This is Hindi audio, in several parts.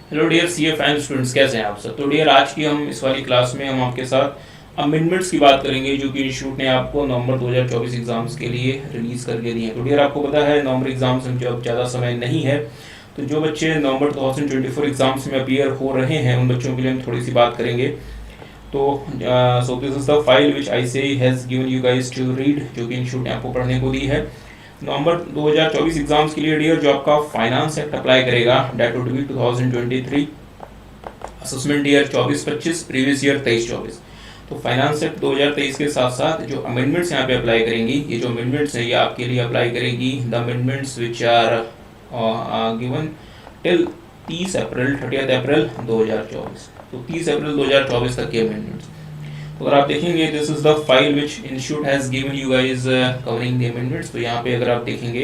Hello dear C A final students, कैसे हैं आप सब। तो डियर आज की हम इस वाली क्लास में हम आपके साथ अमेंडमेंट्स की बात करेंगे जो कि इंस्टीट्यूट ने आपको नवंबर 2024 एग्जाम्स के लिए रिलीज़ करके दिए हैं। तो डियर आपको पता है नवंबर एग्जाम्स में जब ज़्यादा समय नहीं है, तो जो बच्चे नवंबर 2024 एग्जाम्स में अपीयर हो रहे हैं उन बच्चों के लिए हम थोड़ी सी बात करेंगे। तो so this is the file which I say has given you guys to read, जो कि इंस्टीट्यूट ने आपको पढ़ने को दी है। नवंबर 2024 एग्जाम्स के लिए डियर जो आपका फाइनेंस एक्ट अप्लाई करेगा date would be 2023, assessment year 24-25, previous year 23-24। तो फाइनेंस एक्ट 2023 के साथ साथ जो अमेंडमेंट्स यहाँ पे अप्लाई करेंगी, ये जो अमेंडमेंट्स है ये आपके लिए अप्लाई करेगी the amendments which are given till 30 April 30 April 2024। तो 30 अप्रैल 2024 तक के अमेंडमेंट्स। तो अगर आप देखेंगे this is the file which institute has given you guys covering the amendments. तो यहाँ पे अगर आप देखेंगे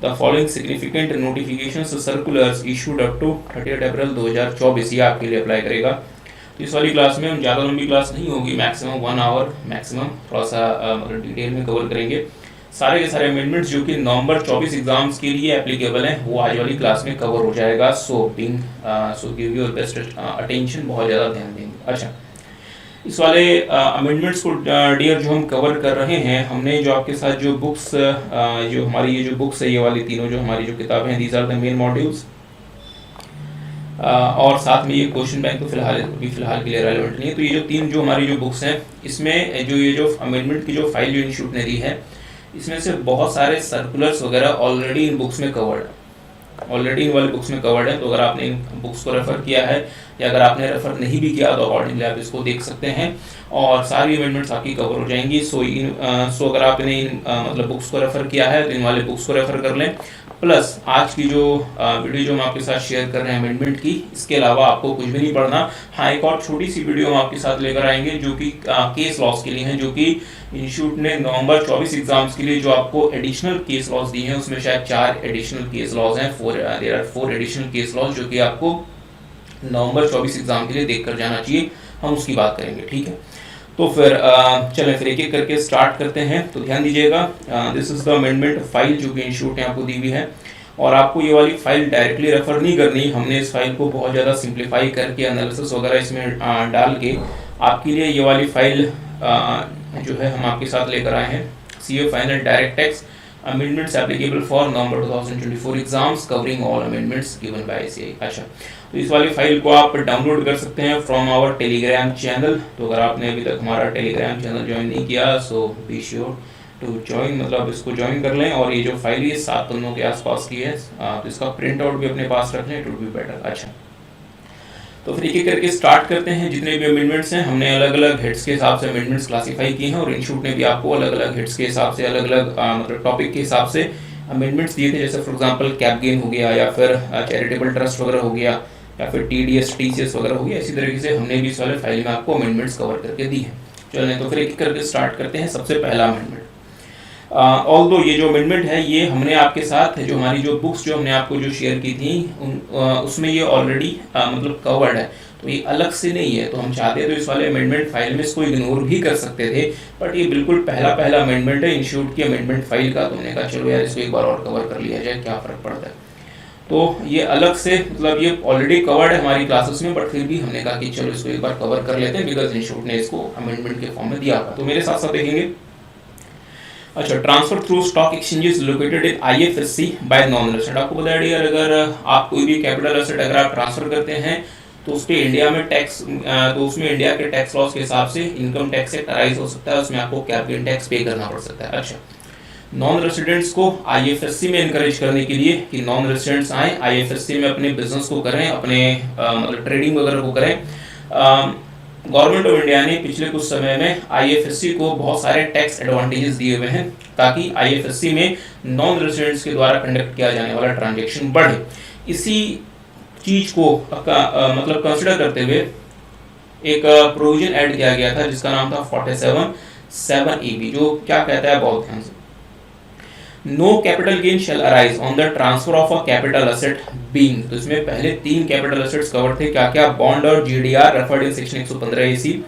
the following significant notifications circulars issued up to 30 April 2024 ये आपके लिए अप्लाई करेगा। तो इस वाली क्लास में हम ज़्यादा लंबी क्लास नहीं होगी, मैक्सिमम 1 आवर मैक्सिमम, थोड़ा सा मतलब डिटेल में कवर करेंगे सारे के सारे अमेंडमेंट्स जो कि नवंबर 24 एग्जाम्स के लिए एप्लीकेबल हैं, वो आज वाली क्लास में कवर हो जाएगा। So give your best attention, बहुत ज़्यादा ध्यान देंगे। अच्छा, इस वाले अमेंडमेंट्स को डियर जो हम कवर कर रहे हैं, हमने जो आपके साथ जो बुक्स जो हमारी ये जो बुक्स है, ये वाली तीनों जो हमारी जो किताबें हैं, these are the main modules. और साथ में ये क्वेश्चन बैंक तो फिलहाल के लिए रेलेवेंट नहीं है। तो ये जो तीन जो हमारी जो बुक्स हैं, इसमें जो ये जो अमेंडमेंट की जो फाइल जो इंस्टीट्यूट ने दी है, इसमें से बहुत सारे सर्कुलर्स वगैरह ऑलरेडी इन बुक्स में कवर्ड है, ऑलरेडी इन वाले बुक्स में कवर्ड है। तो अगर आपने इन बुक्स को रेफर किया है या अगर आपने रेफर नहीं भी किया तो अकॉर्डिंगली आप इसको देख सकते हैं और सारी अमेंडमेंट्स आपकी कवर हो जाएंगी। सो अगर आपने इन मतलब बुक्स को रेफर किया है तो इन वाले बुक्स को रेफर कर लें। प्लस आज की जो वीडियो जो हम आपके साथ शेयर कर रहे हैं अमेंडमेंट की, इसके अलावा आपको कुछ भी नहीं पढ़ना। हाँ, एक और छोटी सी वीडियो हम आपके साथ लेकर आएंगे जो कि केस लॉस के लिए हैं, जो कि इंस्टीट्यूट ने नवंबर 24 एग्जाम्स के लिए जो आपको एडिशनल केस लॉस दी हैं, उसमें शायद 4 एडिशनल केस लॉस हैं, 4 एडिशनल केस लॉस जो कि आपको नवंबर 24 एग्जाम के लिए देख कर जाना चाहिए। हम उसकी बात करेंगे, ठीक है। तो फिर चलें फिर एक एक करके स्टार्ट करते हैं। तो ध्यान दीजिएगा, this is the amendment file जो कि इंस्टीट्यूट ने आपको दी हुई है और आपको ये वाली फाइल डायरेक्टली रेफर नहीं करनी। हमने इस फाइल को बहुत ज़्यादा सिंप्लीफाई करके एनालिसिस वगैरह इसमें डाल के आपके लिए ये वाली फाइल जो है हम आपके साथ लेकर आए हैं। CA final direct tax amendments applicable for November 2024 exams covering all amendments given by ICAI. अच्छा, तो इस वाली फाइल को आप डाउनलोड कर सकते हैं फ्रॉम आवर टेलीग्राम चैनल। तो अगर आपने अभी तक हमारा टेलीग्राम चैनल ज्वाइन नहीं किया सो बी श्योर टू ज्वाइन, मतलब इसको ज्वाइन कर लें। और ये जो फाइल ये 7 पन्नों के आसपास की है, तो इसका प्रिंट आउट भी अपने पास रख लें, इट वुड बी बेटर। अच्छा, तो फिर एक एक करके स्टार्ट करते हैं। जितने भी अमेंडमेंट्स हैं हमने अलग अलग हेड्स के हिसाब से अमेंडमेंट्स क्लासीफाई किए हैं और इंस्टीट्यूट ने भी आपको अलग अलग हेड्स के हिसाब से अलग अलग मतलब टॉपिक के हिसाब से अमेंडमेंट्स दिए थे। जैसे फॉर एग्जांपल कैप गेन हो गया या फिर चैरिटेबल ट्रस्ट वगैरह हो गया या फिर टीडीएस टीसीएस वगैरह हो गया। इसी तरीके से हमने भी इस वाले फाइल में आपको अमेंडमेंट्स कवर करके दी है। चलें तो फिर एक एक करके स्टार्ट करते हैं। सबसे पहला अमेंडमेंट, ऑल्दो ये जो अमेंडमेंट है ये हमने आपके साथ जो हमारी जो बुक्स जो हमने आपको जो शेयर की थी उसमें ये ऑलरेडी मतलब कवर्ड है, तो ये अलग से नहीं है। तो हम चाहते हैं तो इस वाले अमेंडमेंट फाइल में इसको इग्नोर भी कर सकते थे, बट ये बिल्कुल पहला अमेंडमेंट है इंस्टीट्यूट की अमेंडमेंट फाइल का। तो हमने कहा चलो यार इसको एक बार और कवर कर लिया जाए, क्या फ़र्क पड़ता है। तो ये अलग से मतलब ये ऑलरेडी कवर्ड है हमारी क्लासेस में, बट फिर भी हमने कहा कि चलो इसको एक बार कवर कर लेते हैं बिकॉज इंस्टीट्यूट ने इसको अमेंडमेंट के फॉर्म में दिया था। तो मेरे साथ साथ देखेंगे। अच्छा, transfer through stock exchanges located in IFSC bye non resident. आपको बता दिया अगर आप कोई भी कैपिटल एसेट अगर आप ट्रांसफर करते हैं तो उस पर इंडिया में टैक्स तो उसमें इंडिया के टैक्स लॉस के हिसाब से इनकम टैक्स से अराइज हो सकता है, उसमें आपको कैपिटल टैक्स पे करना पड़ सकता है। अच्छा, नॉन रेजिडेंट्स को आईएफएससी में इनकरेज करने के लिए कि नॉन रेजिडेंट्स आए आईएफएससी में अपने बिजनेस को करें, अपने मतलब ट्रेडिंग वगैरह को करें। गवर्नमेंट ऑफ इंडिया ने पिछले कुछ समय में आईएफएससी को बहुत सारे टैक्स एडवांटेजेस दिए हुए हैं ताकि आईएफएससी में नॉन रेजिडेंट्स के द्वारा कंडक्ट किया जाने वाला ट्रांजैक्शन बढ़े। इसी चीज को मतलब कंसिडर करते हुए एक प्रोविजन ऐड किया गया था जिसका नाम था 47(7)(ab), जो क्या कहता है बहुत ध्यान से, no capital gain shall arise on the transfer of a capital asset being. तो इसमें पहले 3 कैपिटल एसेट्स कवर थे, क्या क्या, बॉन्ड और GDR referred in section 115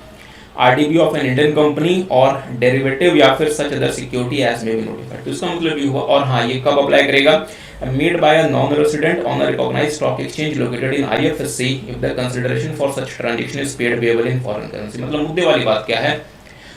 RDB of an Indian company और डेरिवेटिव या फिर such other security as may be notified. तो इसका मतलब ये हुआ। और हाँ, ये कब अप्लाई करेगा, made by a non-resident on a recognized stock exchange located in IFSC if the consideration for such transaction is paid payable in foreign currency। मतलब मुद्दे वाली बात क्या है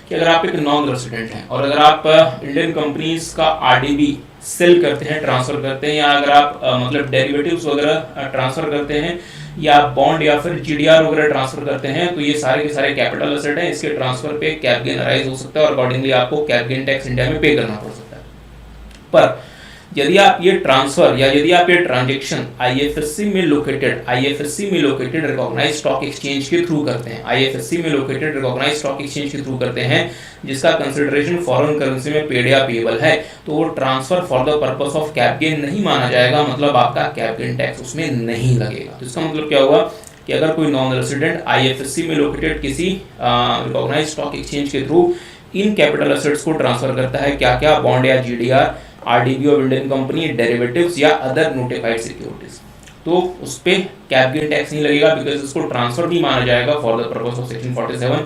कि अगर आप एक नॉन रेसिडेंट हैं और अगर आप इंडियन कंपनीज का आरडीबी सेल करते हैं, ट्रांसफर करते हैं, या अगर आप मतलब डेरिवेटिव्स वगैरह ट्रांसफर करते हैं, या बॉन्ड या फिर जीडीआर वगैरह ट्रांसफर करते हैं, तो ये सारे के सारे कैपिटल एसेट हैं। इसके ट्रांसफर पे कैप गेन अराइज हो सकता है और अकॉर्डिंगली आपको कैप गेन टैक्स इंडिया में पे करना पड़ सकता है। पर यदि आप ये ट्रांसफर या यदि आप ये ट्रांजैक्शन आईएफएससी में लोकेटेड रिकॉग्नाइज्ड स्टॉक एक्सचेंज के थ्रू करते हैं, आईएफएससी में लोकेटेड रिकॉग्नाइज्ड स्टॉक एक्सचेंज के थ्रू करते हैं, जिसका कंसिडरेशन फॉरेन करेंसी में पेड या पेएबल है, तो वो transfer for the purpose of cap gain नहीं माना जाएगा, मतलब आपका कैप गेन टैक्स उसमें नहीं लगेगा। तो इसका मतलब क्या हुआ कि अगर कोई नॉन रेसिडेंट आईएफएससी में लोकेटेड किसी रिकॉग्नाइज्ड स्टॉक एक्सचेंज के थ्रू इन कैपिटल एसेट्स को ट्रांसफर करता है, क्या क्या, बॉन्ड या GDR, RDB of Indian company, derivatives या अदर नोटिफाइड सिक्योरिटीज, तो उस पे कैप गेन टैक्स नहीं लगेगा, बिकॉज इसको ट्रांसफर नहीं माना जाएगा for the purpose of section 47।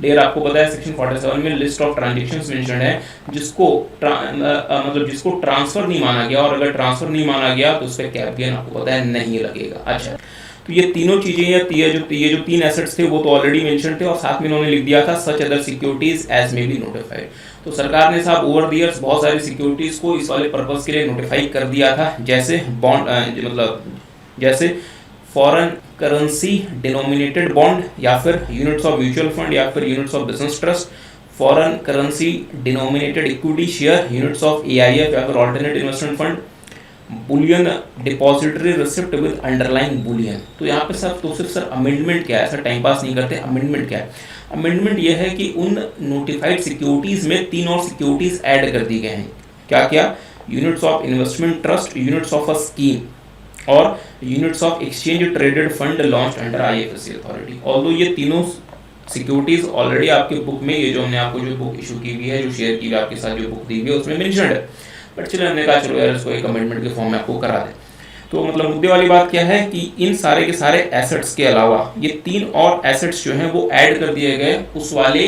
Dear आपको पता है सेक्शन 47 में लिस्ट ऑफ ट्रांजैक्शंस मेंशन्ड है जिसको मतलब जिसको ट्रांसफर नहीं माना गया, और अगर ट्रांसफर नहीं माना गया तो उस पे कैप गेन आपको पता है नहीं लगेगा। अच्छा, तो ये तीनों चीजें ये जो तीन एसेट्स थे वो तो ऑलरेडी मेंशन थे, और साथ में इन्होंने लिख दिया था such other securities as may be notified. तो सरकार ने साहब ओवर द ईयर्स बहुत सारी सिक्योरिटीज को इस वाले पर्पस के लिए नोटिफाई कर दिया था, जैसे बॉन्ड मतलब जैसे फॉरेन करेंसी डिनोमिनेटेड बॉन्ड, या फिर यूनिट्स ऑफ म्यूचुअल फंड, या फिर units of business trust, foreign currency denominated equity share, units of AIF या फिर alternate investment fund, Boolean depository receipt with underlying Boolean. तो यहाँ पे सर तो सिर्फ सर अमेंडमेंट क्या है, सर टाइम पास नहीं करते, अमेंडमेंट क्या है? अमेंडमेंट ये है कि उन नोटिफाइड सिक्योरिटीज में 3 और सिक्योरिटीज ऐड कर दी गए हैं। क्या क्या? Units of investment trust, units of a scheme, और units of exchange traded fund launched under IFSC authority. Although ये तीनों सिक्योरिटीज ऑलरेडी आपके बुक में, ये जो हमने आपको जो बुक इशू की हुई है, जो शेयर की हुई आपके साथ जो बुक दी हुई है, उसमें मेंशन्ड है, बट चलो हमने कहा चलो यार इसको एक अमेंडमेंट के फॉर्म में आपको करा दें। तो मतलब मुद्दे वाली बात क्या है कि इन सारे के सारे एसेट्स के अलावा ये 3 और एसेट्स जो हैं वो ऐड कर दिए गए उस वाले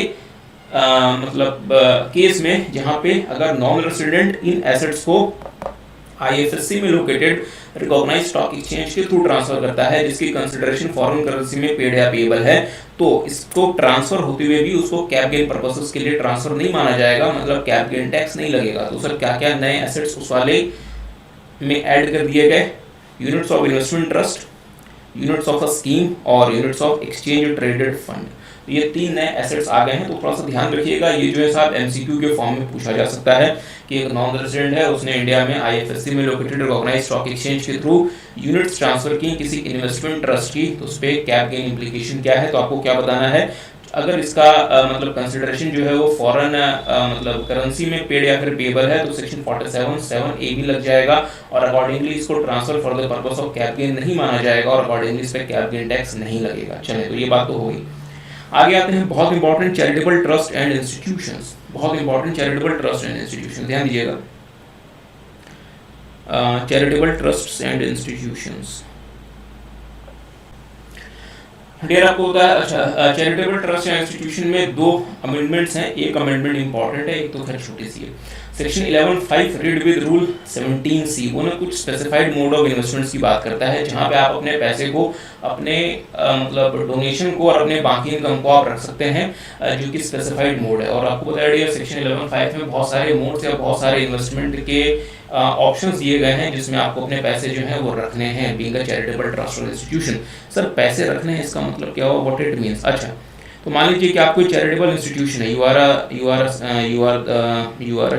केस में जहां पे अगर नॉन रेसिडेंट इन एसेट्स को आईएफएससी में लोकेटेड रिकॉग्नाइज्ड स्टॉक एक्सचेंज के थ्रू ट्रांसफर करता है, जिसकी कंसिडरेशन फॉरेन करेंसी में पेड या पेएबल है, तो इसको ट्रांसफर होते हुए भी उसको कैप गेन पर्पसेस के लिए ट्रांसफर नहीं माना जाएगा, मतलब कैप गेन टैक्स नहीं लगेगा। तो सर क्या क्या नए एसेट्स उस वाले में ऐड कर दिए गए? Units of investment trust, units of a scheme और units of exchange traded fund. तो ये 3 नए एसेट्स आ गए हैं। तो थोड़ा सा ध्यान रखिएगा, ये जो है साहब एमसीक्यू के फॉर्म में पूछा जा सकता है कि एक नॉन रेजिडेंट है, उसने इंडिया में आईएफएससी में लोकेटेड रिकॉग्नाइज्ड स्टॉक एक्सचेंज के थ्रू यूनिट्स ट्रांसफर की किसी इन्वेस्टमेंट ट्रस्ट की, तो उस पे कैप गेन इंप्लीकेशन क्या है? तो आपको क्या बताना है? अगर इसका मतलब कंसिडरेशन जो है वो फॉरेन मतलब करेंसी में पेड या फिर पेएबल है, तो सेक्शन 47(7)(a) भी लग जाएगा, और अकॉर्डिंगली इसको transfer for the purpose of cap gain नहीं माना जाएगा, और अकॉर्डिंगली इस पे कैप गेन टैक्स नहीं लगेगा। चलिए, तो ये बात तो होगी। आगे आते हैं बहुत important charitable trust and institutions. बहुत important charitable trust and institution, ध्यान दीजिएगा। चैरिटेबल ट्रस्ट एंड इंस्टीट्यूशंस डेर आपको होता है। अच्छा, चैरिटेबल ट्रस्ट या इंस्टीट्यूशन में 2 अमेंडमेंट्स हैं। एक अमेंडमेंट इंपॉर्टेंट है, एक तो खैर छोटी सी है। Section 11(5) read with rule 17C वो ना कुछ स्पेसिफाइड मोड ऑफ इन्वेस्टमेंट्स की बात करता है, जहां पे आप अपने पैसे को, अपने मतलब डोनेशन को और अपने बाकी इनकम को आप रख सकते हैं, जो कि स्पेसिफाइड मोड है। और आपको बता दिया सेक्शन 11(5) में बहुत सारे मोड्स या बहुत सारे इन्वेस्टमेंट के ऑप्शंस दिए गए हैं, जिसमें आपको अपने पैसे जो हैं वो रखने हैं, बीइंग अ चैरिटेबल ट्रस्ट और इंस्टीट्यूशन। सर पैसे रखने हैं, इसका मतलब क्या हुआ? What it means? अच्छा, तो मान लीजिए कि आप कोई चैरिटेबल इंस्टीट्यूशन है, you are a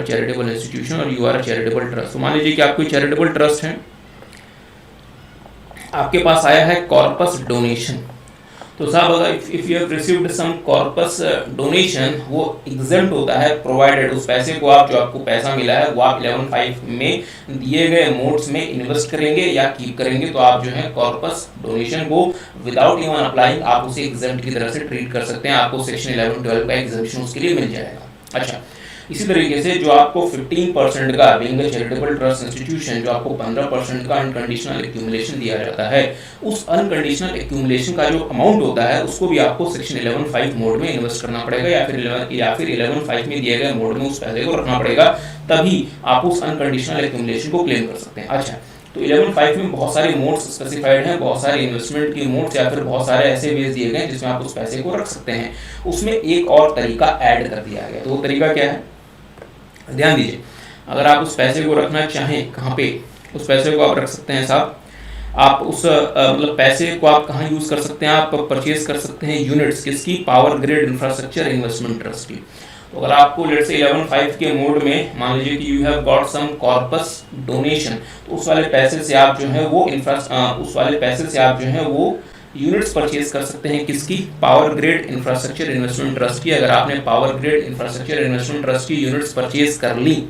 charitable institution और you are a charitable trust. तो मान लीजिए कि आप कोई चैरिटेबल ट्रस्ट है, आपके पास आया है कॉर्पस डोनेशन। तो साहब अगर if you have received some corpus donation, वो एग्जेम्प्ट होता है, प्रोवाइडेड उस पैसे को आप, जो आपको पैसा मिला है वो आप 11(5) में दिए गए मोड्स में इन्वेस्ट करेंगे या कीप करेंगे, तो आप जो है कॉर्पस डोनेशन को विदाउट इवन अप्लाइंग आप उसे एग्जेम्प्ट की तरह से ट्रीट कर सकते हैं, आपको सेक्शन 11-12 का एग्जेम्पशन उसके लिए मिल जाएगा। अच्छा, इसी तरीके से जो आपको 15% का being a charitable trust institution, जो आपको 15% का अनकंडीशनल एक्यूमुलेशन दिया जाता है, उस अनकंडीशनल एक्यूमुलेशन का जो अमाउंट होता है उसको भी आपको सेक्शन 11(5) मोड में इन्वेस्ट करना पड़ेगा, या फिर 11(5) में दिए गए मोड में उस पैसे को रखना पड़ेगा, तभी आप उस अनकंडीशनल एक्यूमुलेशन को क्लेम कर सकते हैं। अच्छा, तो 11.5 में बहुत सारे मोड्स स्पेसिफाइड हैं, बहुत सारे इन्वेस्टमेंट के मोड्स या फिर बहुत सारे ऐसे वेज दिए गए जिसमें आप उस पैसे को रख सकते हैं। उसमें एक और तरीका ऐड कर दिया गया, तो वो तरीका क्या है, ध्यान दीजिए। अगर आप उस पैसे को रखना चाहें, कहाँ पे उस पैसे को आप रख सकते हैं साहब, आप उस मतलब पैसे को आप कहाँ यूज़ कर सकते हैं, आप परचेज कर सकते हैं यूनिट्स किसकी, power grid infrastructure investment trust की। तो अगर आपको लेट्स से 11.5 के मोड में मान लीजिए कि you have got some corpus donation, तो उस वाले पैसे से आप जो है वो उस वाले पैसे से आप जो है वो यूनिट्स परचेज कर सकते हैं किसकी, power grid infrastructure investment trust की। अगर आपने power grid infrastructure investment trust की यूनिट्स परचेज कर ली,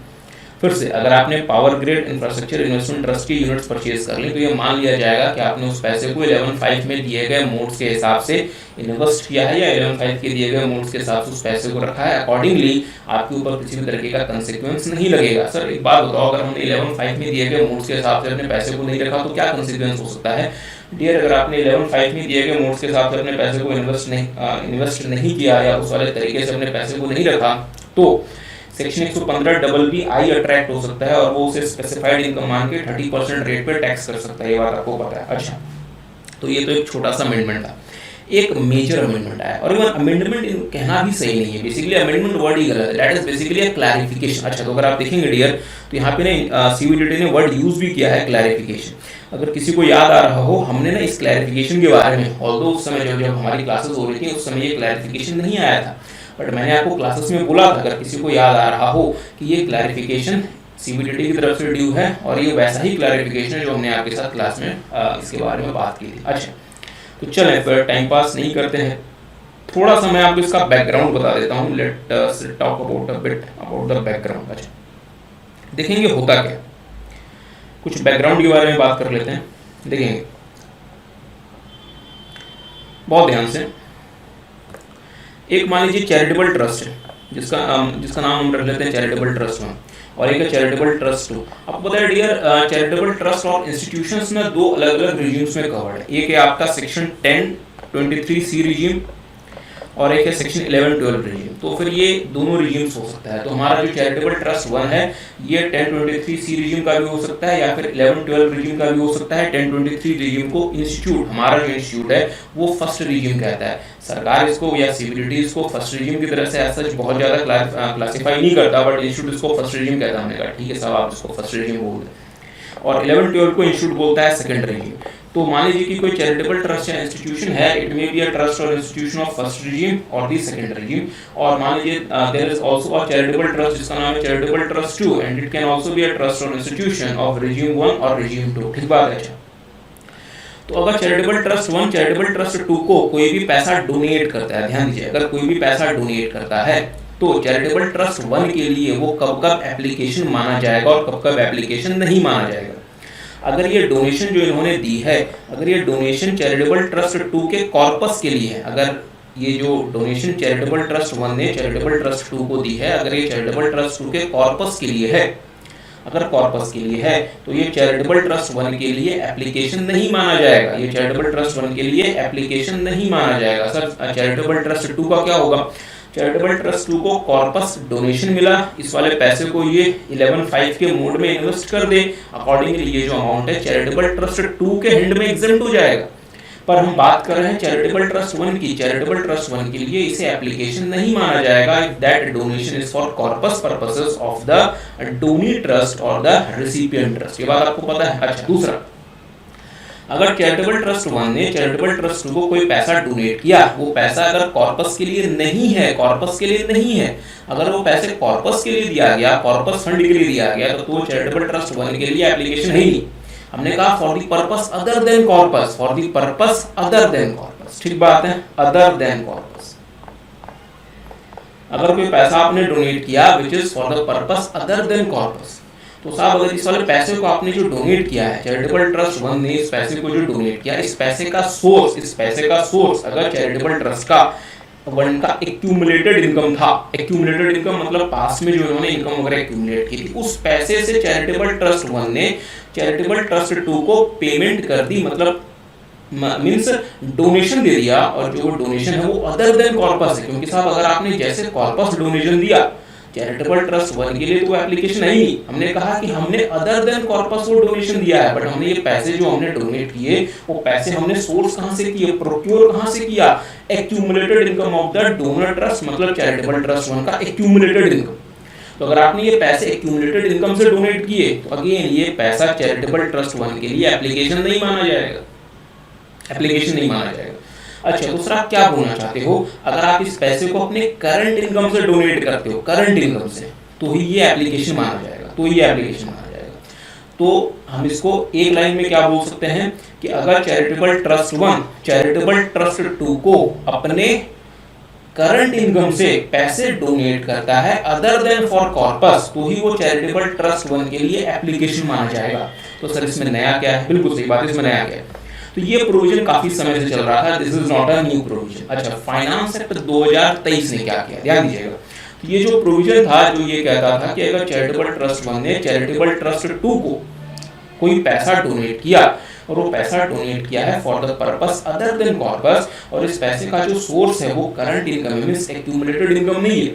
फिर से अगर आपने power grid infrastructure investment trust की यूनिट्स परचेज कर ली, तो ये मान लिया जाएगा कि आपने उस पैसे को 11.5 में दिए गए मोड्स के हिसाब से इन्वेस्ट किया है या 11.5 के दिए गए मोड्स के हिसाब से उस पैसे को रखा है। अकॉर्डिंगली आपके ऊपर किसी भी तरीके का कंसिक्वेंस नहीं लगेगा। सर एक बात बताओ, अगर हमने 11.5 में दिए गए मोड्स के हिसाब से अपने पैसे को नहीं रखा तो क्या कंसिक्वेंस हो सकता है? डियर, अगर आपने 11.5 में दिए गए मोड्स के हिसाब से अपने पैसे को इन्वेस्ट नहीं किया या उस वाले तरीके से अपने पैसे को नहीं रखा, तो सेक्शन 115 BB आई अट्रैक्ट हो सकता है और वो उसे स्पेसिफाइड इनकम मान के 30% रेट पे टैक्स कर सकता है। ये बात आपको पता है। अच्छा, तो ये तो एक छोटा सा अमेंडमेंट था। एक मेजर अमेंडमेंट आया, और अमेंडमेंट कहना भी सही नहीं है, बेसिकली अमेंडमेंट वर्ड ही गलत है, that is basically a clarification. अच्छा, तो अगर आप देखेंगे डियर, तो यहाँ पे ना CVDT ने वर्ड यूज भी किया है क्लैरिफिकेशन। अगर किसी को याद आ रहा हो, हमने ना इस क्लैरिफिकेशन के बारे में, ऑल्दो उस समय जब हमारी क्लासेस हो रही थी उस समय ये क्लैरिफिकेशन नहीं आया था, बट मैंने आपको क्लासेस में बोला था, अगर किसी को याद आ रहा हो कि ये क्लैरिफिकेशन CVDT की तरफ से ड्यू है, और ये वैसा ही क्लैरिफिकेशन है जो हमने आपके साथ क्लास में इसके बारे में बात की थी। अच्छा, तो चलें फिर टाइम पास नहीं करते हैं, थोड़ा सा मैं आपको इसका बैकग्राउंड बता देता हूँ। Let us talk about a bit about the background. अच्छा, देखेंगे होता क्या, कुछ बैकग्राउंड के बारे में बात कर लेते हैं। देखेंगे बहुत ध्यान से, एक मान लीजिए चैरिटेबल ट्रस्ट है जिसका नाम हम रख लेते हैं चैरिटेबल ट्रस्ट 1, और एक है चैरिटेबल ट्रस्ट 2। आपको पता है डियर, चैरिटेबल ट्रस्ट और इंस्टीट्यूशंस ना दो अलग अलग रिजीम्स में कवर्ड है। एक है आपका सेक्शन 1023C रिजीम और एक है सेक्शन 1112 रिजीम। तो फिर ये दोनों रिजीम्स हो सकता है। तो हमारा जो चैरिटेबल ट्रस्ट 1 है ये 1023C रिजीम का भी हो सकता है या फिर 1112 रिजीम का भी हो सकता है। 1023 रिजीम को इंस्टीट्यूट, हमारा जो इंस्टीट्यूट है वो फर्स्ट रिजीम कहता है। सरकार इसको या CVDT इसको फर्स्ट रिजीम की तरह से ऐसा बहुत ज़्यादा क्लासीफाई नहीं करता, बट इंस्टीट्यूट इसको फर्स्ट रिजीम कहता है। हमने कहा ठीक है साहब, आप इसको फर्स्ट रिजीम बोल दें, और 1112 को इंस्टीट्यूट बोलता है सेकंड रिजीम। तो मान लीजिए कि कोई चैरिटेबल ट्रस्ट या इंस्टीट्यूशन है, it may be a trust और institution of first regime or the second regime. और मान लीजिए there is also a charitable trust जिसका नाम है charitable trust 2, and it can also be a trust और institution of regime 1 or regime 2। ठीक बात है। तो अगर चैरिटेबल ट्रस्ट 1 चैरिटेबल ट्रस्ट 2 को कोई भी पैसा डोनेट करता है, ध्यान दीजिए, अगर कोई भी पैसा डोनेट करता है तो चैरिटेबल ट्रस्ट 1 के लिए वो कब कब एप्लीकेशन माना जाएगा और कब कब एप्लीकेशन नहीं माना जाएगा। अगर ये डोनेशन जो इन्होंने दी है, अगर ये डोनेशन चैरिटेबल ट्रस्ट 2 के कॉर्पस के लिए है, अगर ये जो डोनेशन चैरिटेबल ट्रस्ट 1 ने चैरिटेबल ट्रस्ट 2 को दी है, अगर ये चैरिटेबल ट्रस्ट 2 के कॉर्पस के लिए है, अगर कॉर्पस के लिए है, तो ये चैरिटेबल ट्रस्ट 1 के लिए एप्लीकेशन नहीं माना जाएगा। ये चैरिटेबल ट्रस्ट 1 के लिए एप्लीकेशन नहीं माना जाएगा। सर चैरिटेबल ट्रस्ट 2 का क्या होगा? चैरिटेबल ट्रस्ट 2 को कॉर्पस डोनेशन मिला, इस वाले पैसे को ये 11.5 के मोड में इन्वेस्ट कर दे, अकॉर्डिंगली ये जो अमाउंट है चैरिटेबल ट्रस्ट 2 के हैंड में एग्जेम्प्ट हो जाएगा। पर हम बात कर रहे हैं चैरिटेबल ट्रस्ट 1 की। चैरिटेबल ट्रस्ट 1 के लिए इसे एप्लीकेशन नहीं माना जाएगा if that donation is for corpus purposes of the Downey trust और द रिसिपिएंट ट्रस्ट। ये बात आपको पता है। अच्छा, दूसरा, अगर चैरिटेबल ट्रस्ट 1 ने चैरिटेबल ट्रस्ट 2 को कोई पैसा डोनेट किया, वो पैसा अगर कॉर्पस के लिए नहीं है, कॉर्पस के लिए नहीं है, अगर वो पैसे कॉर्पस के लिए दिया गया, कॉर्पस फंड के लिए दिया गया, तो वो चैरिटेबल ट्रस्ट 1 के लिए एप्लीकेशन है ही नहीं। हमने कहा for the purpose other than corpus, for the purpose other than corpus. ठीक बात है, अदर देन कॉर्पस। अगर कोई पैसा आपने डोनेट किया which is for the purpose other than corpus, तो साहब अगर इस वाले पैसे को आपने जो डोनेट किया है, चैरिटेबल ट्रस्ट 1 ने इस पैसे को जो डोनेट किया, इस पैसे का सोर्स अगर चैरिटेबल ट्रस्ट का 1 का एक्यूमुलेटेड इनकम था, एक्यूमुलेटेड इनकम मतलब पास में जो इन्होंने इनकम वगैरह एक्यूमुलेट की थी, उस पैसे से चैरिटेबल ट्रस्ट 1 ने चैरिटेबल ट्रस्ट 2 को पेमेंट कर दी, मतलब मीन्स डोनेशन दे दिया, और जो डोनेशन है वो अदर देन कॉर्पस है। क्योंकि साहब अगर आपने जैसे कॉर्पस डोनेशन दिया, चैरिटेबल ट्रस्ट 1 के लिए तो एप्लीकेशन है ही नहीं। हमने कहा कि हमने अदर देन कॉर्पस को डोनेशन दिया है, बट हमने ये पैसे जो हमने डोनेट किए वो पैसे हमने सोर्स कहां से किए, प्रोक्योर कहां से किया, accumulated income of the donor trust, मतलब चैरिटेबल ट्रस्ट 1 का एक्यूमुलेटेड इनकम। तो अगर आपने ये पैसे एक्यूमुलेटेड इनकम से डोनेट किए तो अगेन ये पैसा चैरिटेबल ट्रस्ट 1 के लिए एप्लीकेशन नहीं माना जाएगा, एप्लीकेशन नहीं माना जाएगा। अच्छा, दूसरा आप क्या बोलना चाहते हो, अगर आप इस पैसे को अपने करंट इनकम से डोनेट करते हो, करंट इनकम से, तो ही ये एप्लीकेशन माना जाएगा, तो ये एप्लीकेशन माना जाएगा। तो हम इसको एक लाइन में क्या बोल सकते हैं कि अगर चैरिटेबल ट्रस्ट 1 चैरिटेबल ट्रस्ट 2 को अपने करंट इनकम से पैसे डोनेट करता है अदर देन फॉर कॉर्पस, तो ही वो चैरिटेबल ट्रस्ट 1 के लिए एप्लीकेशन माना जाएगा। तो सर इसमें नया क्या है, बिल्कुल सही बात, इसमें नया क्या है, तो ये प्रोविजन काफी समय से चल रहा था, this is not a new provision. अच्छा, फाइनेंस एक्ट 2023 ने क्या किया, ध्यान दीजिएगा। तो ये जो प्रोविजन था जो ये कहता था कि अगर चैरिटेबल ट्रस्ट 1 ने चैरिटेबल ट्रस्ट 2 को कोई पैसा डोनेट किया और वो पैसा डोनेट किया है for the purpose other than corpus, और इस पैसे का जो सोर्स है वो current income means accumulated income नहीं है,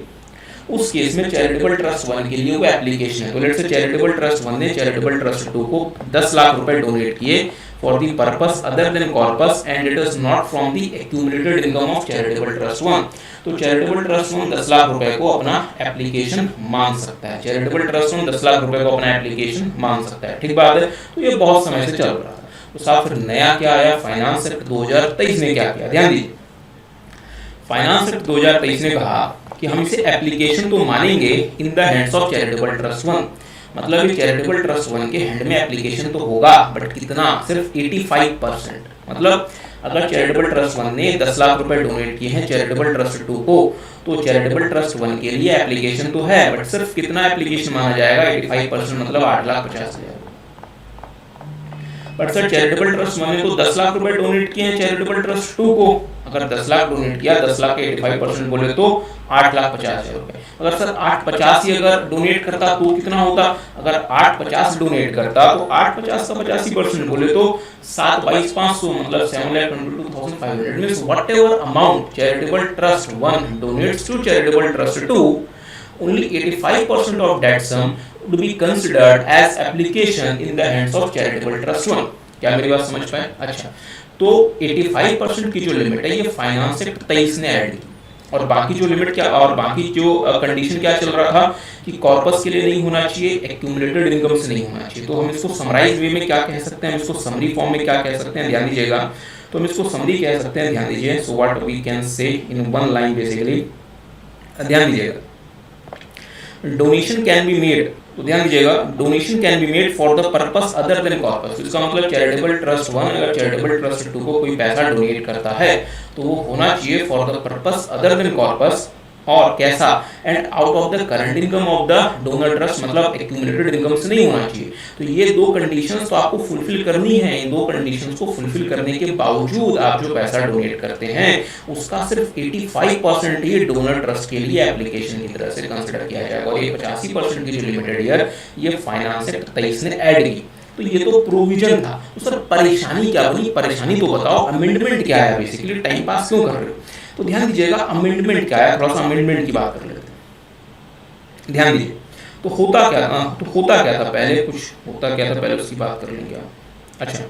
उस केस में चैरिटेबल ट्रस्ट 1 के लिए वो एप्लीकेशन है। तो लेट्स से चैरिटेबल ट्रस्ट 1 ने चैरिटेबल ट्रस्ट 2 को 10 लाख रुपए डोनेट किए for the purpose other than corpus and it is not from the accumulated income of charitable trust 1, तो चैरिटेबल ट्रस्ट 1 10 लाख रुपए को अपना एप्लीकेशन मान सकता है, चैरिटेबल ट्रस्ट 1 10 लाख रुपए को अपना एप्लीकेशन मान सकता है, ठीक बात है। तो ये बहुत समय से चल रहा था। तो साहब फिर नया क्या आया, फाइनेंस एक्ट 2023 ने क्या किया, ध्यान दीजिए। फाइनेंस एक्ट 2023 ने कहा कि हम इसे एप्लीकेशन तो मानेंगे in the hands of charitable trust 1, मतलब ये चैरिटेबल ट्रस्ट 1 के हैंड में एप्लीकेशन तो होगा, बट कितना, सिर्फ 85%। मतलब अगर चैरिटेबल ट्रस्ट 1 ने 10 लाख रुपए डोनेट किए हैं चैरिटेबल ट्रस्ट 2 को, तो चैरिटेबल ट्रस्ट 1 के लिए एप्लीकेशन तो है, बट सिर्फ कितना एप्लीकेशन माना जाएगा, 85%, मतलब 8,50,000। बट सर चैरिटेबल ट्रस्ट 1 ने तो 10 लाख रुपए डोनेट किए हैं चैरिटेबल ट्रस्ट 2 को, अगर 10 लाख डोनेट किया, 10 लाख के 85% बोले तो 8,50,000 रुपए। अगर सर 8,50 ही अगर डोनेट करता तो कितना होता, अगर 8,50 डोनेट करता तो 8,50 का 85% बोले तो 7,22,500, मतलब 7,22,500 means whatever amount charitable trust 1 donates to charitable trust 2, only 85% of that sum would be considered as application in the hands of charitable trust 1। क्या मेरी बात समझ पाए? अच्छा, तो 85% की जो लिमिट है ये फाइनेंस एक्ट 23 ने ऐड की, और बाकी जो लिमिट क्या, और बाकी जो कंडीशन क्या चल रहा था कि कॉर्पस के लिए नहीं होना चाहिए, एक्यूमुलेटेड इनकम से नहीं होना चाहिए। तो हम इसको समराइज वे में क्या कह सकते हैं, इसको समरी फॉर्म में क्या कह सकते हैं, ध्यान दीजिएगा। तो हम इसको समरी कह सकते हैं, ध्यान दीजिए। So what we can say in one line basically, ध्यान दीजिएगा, डोनेशन कैन बी मेड, तो ध्यान दीजिएगा, donation can be made for the purpose other than corpus. इसका मतलब चैरिटेबल ट्रस्ट 1 अगर चैरिटेबल ट्रस्ट 2 को कोई पैसा डोनेट करता है तो वो होना चाहिए for the purpose other than corpus, और कैसा, and out of the current income of the donor trust, मतलब एक्यूमुलेटेड इनकम से नहीं होना चाहिए। तो ये दो कंडीशंस तो आपको फुलफिल करनी है। इन दो कंडीशंस को फुलफिल करने के बावजूद आप जो पैसा डोनेट करते हैं उसका सिर्फ 85% ही डोनर ट्रस्ट के लिए एप्लीकेशन की तरह से कंसिडर किया जाएगा, और ये 85% की जो लिमिटेड ईयर ये फाइनेंस एक्ट 23 ने ऐड की। तो ये तो प्रोविजन था। तो सर परेशानी क्या बनी, परेशानी तो बताओ, अमेंडमेंट क्या है, बेसिकली टाइम पास क्यों कर रहे हो। तो ध्यान दीजिएगा, अमेंडमेंट क्या है, थोड़ा सा अमेंडमेंट की बात कर लेते हैं, ध्यान दीजिए। तो होता क्या था पहले, कुछ होता क्या था पहले, उसकी बात कर लेंगे आप। अच्छा,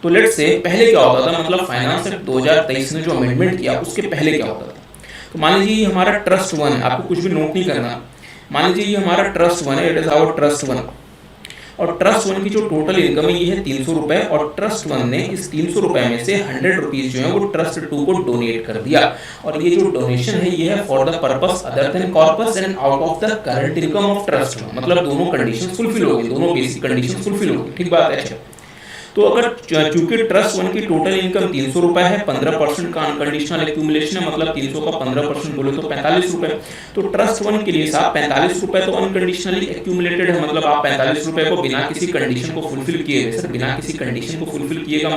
तो लेट्स से पहले क्या होता था, मतलब फाइनेंस एक्ट 2023 ने जो अमेंडमेंट किया उसके पहले क्या होता था। तो मान लीजिए हमारा ट्रस्ट 1 है, आपको कुछ भी नोट नहीं करना, मान लीजिए ये हमारा ट्रस्ट 1 है, इट इज आवर ट्रस्ट 1, और ट्रस्ट 1 की जो टोटल इनकम है ये है 300 रुपए, और ट्रस्ट 1 ने इस 300 रुपए में से 100 रुपीज जो है वो ट्रस्ट 2 को डोनेट कर दिया, और ये जो डोनेशन है ये है for the purpose other than corpus and out of the current income of trust 1, मतलब दोनों कंडीशन फुलफिल हो गई, दोनों बेसिक कंडीशन फुलफिल हो गई, ठीक बात है। अच्छा, तो अगर चूंकि ट्रस्ट 1 की टोटल इनकम 300 रुपए है, 15% का अनकंडीशनल एक्यूमुलेशन है, मतलब 300 का 15% बोले तो 45 रुपए। तो ट्रस्ट 1 के लिए साहब 45 रुपए तो अनकंडीशनली एक्यूमुलेटेड है, मतलब आप 45 रुपए को बिना किसी कंडीशन को फुलफिल किए, सर बिना किसी कंडीशन को फुलफिल किए का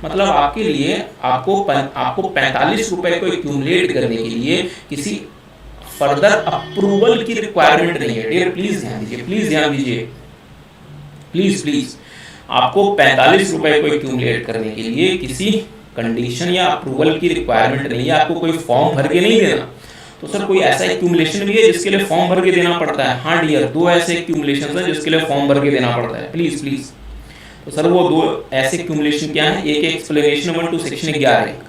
मतलब आपके लिए आपको 45 रुपए को एक्यूमुलेट करने के लिए किसी फर्दर अप्रूवल की रिक्वायरमेंट नहीं है। डियर प्लीज ध्यान दीजिए, प्लीज ध्यान दीजिए, प्लीज आपको 45 रुपए को एक्यूमुलेट करने के लिए किसी कंडीशन या अप्रूवल की रिक्वायरमेंट नहीं है, आपको कोई फॉर्म भर के नहीं देना, तो सर कोई ऐसा एक्यूमुलेशन भी है जिसके लिए फॉर्म भर के देना पड़ता है? हाँ डियर, 2 ऐसे एक्यूमुलेशन है जिसके लिए फॉर्म भर के देना पड़ता है, प्लीज प्लीज। तो सर वो 2 ऐसे एक्यूमुलेशन क्या है? एक एक्सप्लेनेशन नंबर 2 सेक्शन 11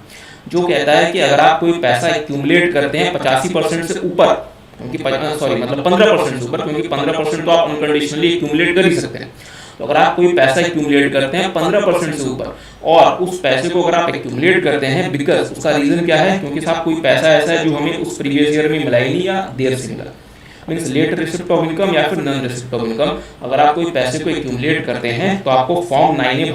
जो कहता है कि अगर आप कोई पैसा एक्यूमुलेट करते हैं 85% से ऊपर, क्योंकि मतलब 15% से ऊपर, क्योंकि 15% तो आप अनकंडीशनली एक्यूमुलेट कर ही सकते हैं। तो अगर आप कोई पैसा एक्यूमुलेट करते हैं 15% से ऊपर और उस पैसे को अगर आप एक्यूमुलेट करते हैं, बिकॉज उसका रीजन क्या है? क्योंकि साहब कोई पैसा ऐसा है जो हमें उस प्रीवियस ईयर में मिला ही नहीं या देर से मिला, means late receipt of income या फिर नॉन रिसिप्ट ऑफ इनकम। अगर आप कोई पैसे को एक्यूमुलेट करते हैं तो आपको फॉर्म 9A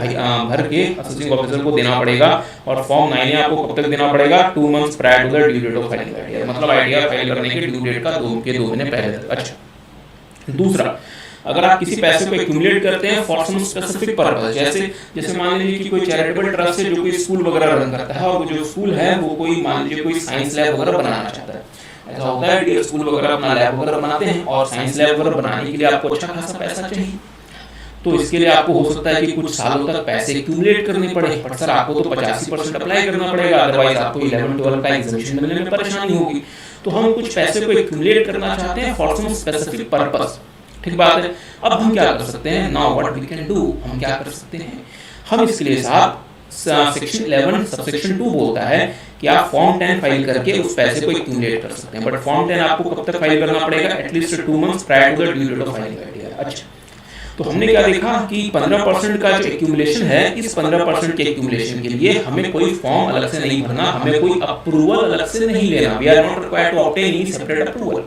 भर के असेसिंग ऑफिसर को देना पड़ेगा। और फॉर्म 9A आपको कब तक देना पड़ेगा? 2 months prior to the due date of filing ITR, मतलब आइडिया फाइल करने के ड्यू डेट का 2 महीने पहले तक। अच्छा, दूसरा, अगर आप किसी पैसे को एक्यूमुलेट करते हैं फॉर सम स्पेसिफिक पर्पस, जैसे मान लीजिए कि कोई चैरिटेबल ट्रस्ट है जो कोई स्कूल वगैरह रन करता है और जो स्कूल है वो कोई मान लीजिए कोई साइंस लैब वगैरह बनाना चाहता है। ऐसा होता है कि स्कूल वगैरह अपना लैब वगैरह बनाते हैं और साइंस लैब वगैरह बनाने के लिए आपको अच्छा खासा पैसा चाहिए। तो इसके लिए आपको हो सकता है कि कुछ सालों तक पैसे एक्यूमुलेट करने पड़े, बट सर आपको तो 85% अप्लाई करना पड़ेगा, अदरवाइज आपको 11-12 का एग्जामिनेशन मिलने में परेशानी होगी। तो हम कुछ पैसे को एक्यूमुलेट करना चाहते हैं फॉर सम स्पेसिफिक पर्पस, ठीक बात है। अब हम क्या कर सकते हैं? Now what we can do, हम क्या कर सकते हैं? हम इसके लिए साहब सेक्शन 11 सबसेक्शन 2 बोलता है कि आप फॉर्म 10 फाइल करके उस पैसे को एक्यूमुलेट कर सकते हैं। बट फॉर्म 10 आपको कब तक फाइल करना पड़ेगा? At least 2 months prior to the due date of filing ITR. अच्छा, तो हमने क्या देखा कि 15% का जो एक्यूमुलेशन है, इस 15% के एक्यूमुलेशन के लिए हमें कोई फॉर्म अलग से नहीं भरना, हमें कोई अप्रूवल अलग से नहीं लेना। We are not required to obtain any separate approval.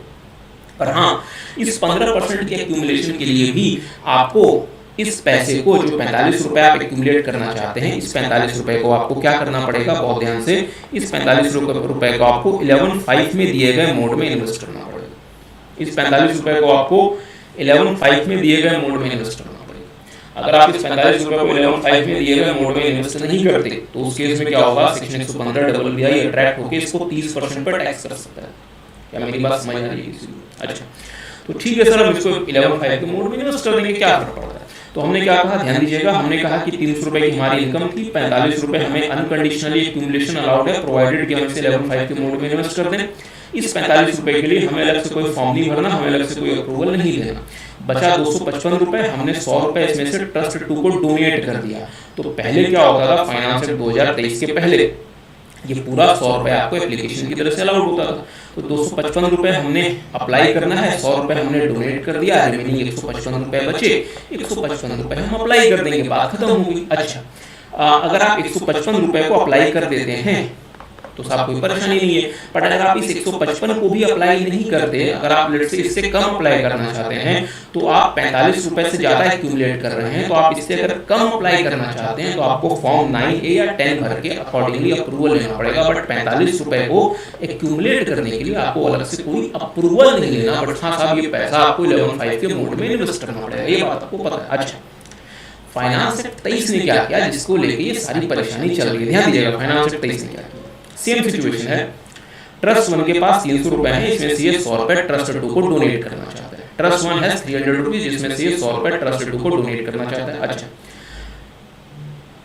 पर हाँ, इस 15% के एक्यूमुलेशन के लिए भी आपको इस पैसे को, जो 45 रुपए आप एक्यूमुलेट करना चाहते हैं, इस 45 रुपए को आपको क्या करना पड़ेगा? बहुत ध्यान से, इस 45 रुपए को आपको 11(5) में दिए गए मोड में इन्वेस्ट करना पड़ेगा। इस 45 रुपए को आपको 11(5) में दिए गए मोड में इन्वेस्ट करना पड़ेगा। अगर आप इस 45 रुपए को 11(5) में दिए गए मोड में इन्वेस्ट नहीं करते तो उस केस में क्या होगा? सेक्शन 115 अट्रैक्ट होकर इसको 30% पर टैक्स कर सकता है। क्या मेरी बात समझ आ रही है? अच्छा, तो ठीक है सर, हम इसको 11(5) के मोड में इन्वेस्ट कर देंगे, क्या फर्क पड़ता है? तो हमने क्या कहा? ध्यान दीजिएगा, हमने कहा कि 300 रुपए की हमारी इनकम थी, 45 रुपए हमें अनकंडीशनली एक्यूमुलेशन अलाउड है, प्रोवाइडेड कि हम इसे 11(5) के मोड में इन्वेस्ट कर दें। इस 45 रुपए के लिए हमें अलग से कोई फॉर्म नहीं भरना, हमें अलग से कोई अप्रूवल नहीं लेना। बचा 255 रुपए, हमने 100 रुपए इसमें से ट्रस्ट 2 को डोनेट कर दिया। तो पहले क्या होता था? फाइनेंस एक्ट 2023 के पहले ये पूरा 100 रुपए आपको एप्लीकेशन की तरफ से अलाउड होता था। तो 255 रुपए हमने अप्लाई करना है, 100 रुपए हमने डोनेट कर दिया, रिमेनिंग 155 रुपए बचे, 155 रुपए हम अप्लाई कर देंगे, बात खत्म हो गई। अच्छा, अगर आप 155 रुपए को अप्लाई कर देते हैं तो साहब कोई परेशानी नहीं है। बट अगर आप इस 155 को भी अप्लाई नहीं करते, अगर आप लेट से इससे कम अप्लाई करना चाहते हैं, तो आप 45 रुपए से ज्यादा एक्यूमुलेट कर रहे हैं, तो आप इससे अगर कम अप्लाई करना चाहते हैं तो आपको फॉर्म 9A या 10 भर के अकॉर्डिंगली अप्रूवल लेना पड़ेगा। बट 45 रुपए को एक्यूमुलेट करने के लिए आपको अलग से कोई अप्रूवल नहीं लेना। बट हाँ साहब, ये पैसा आपको 11(5) के मोड में इन्वेस्ट करना पड़ेगा, ये बात आपको पता है। अच्छा, फाइनेंस एक्ट 23 ने क्या किया जिसको लेके ये सारी परेशानी चल रही है? ध्यान दीजिएगा, फाइनेंस एक्ट 23 ने क्या किया। सेम सिचुएशन है, ट्रस्ट 1 के पास 300 रुपए है, इसमें से ये 100 रुपए ट्रस्ट 2 को डोनेट करना चाहता है। ट्रस्ट 1 है 300 रुपीज, जिसमें से ये 100 रुपए ट्रस्ट 2 को डोनेट करना चाहता है। अच्छा,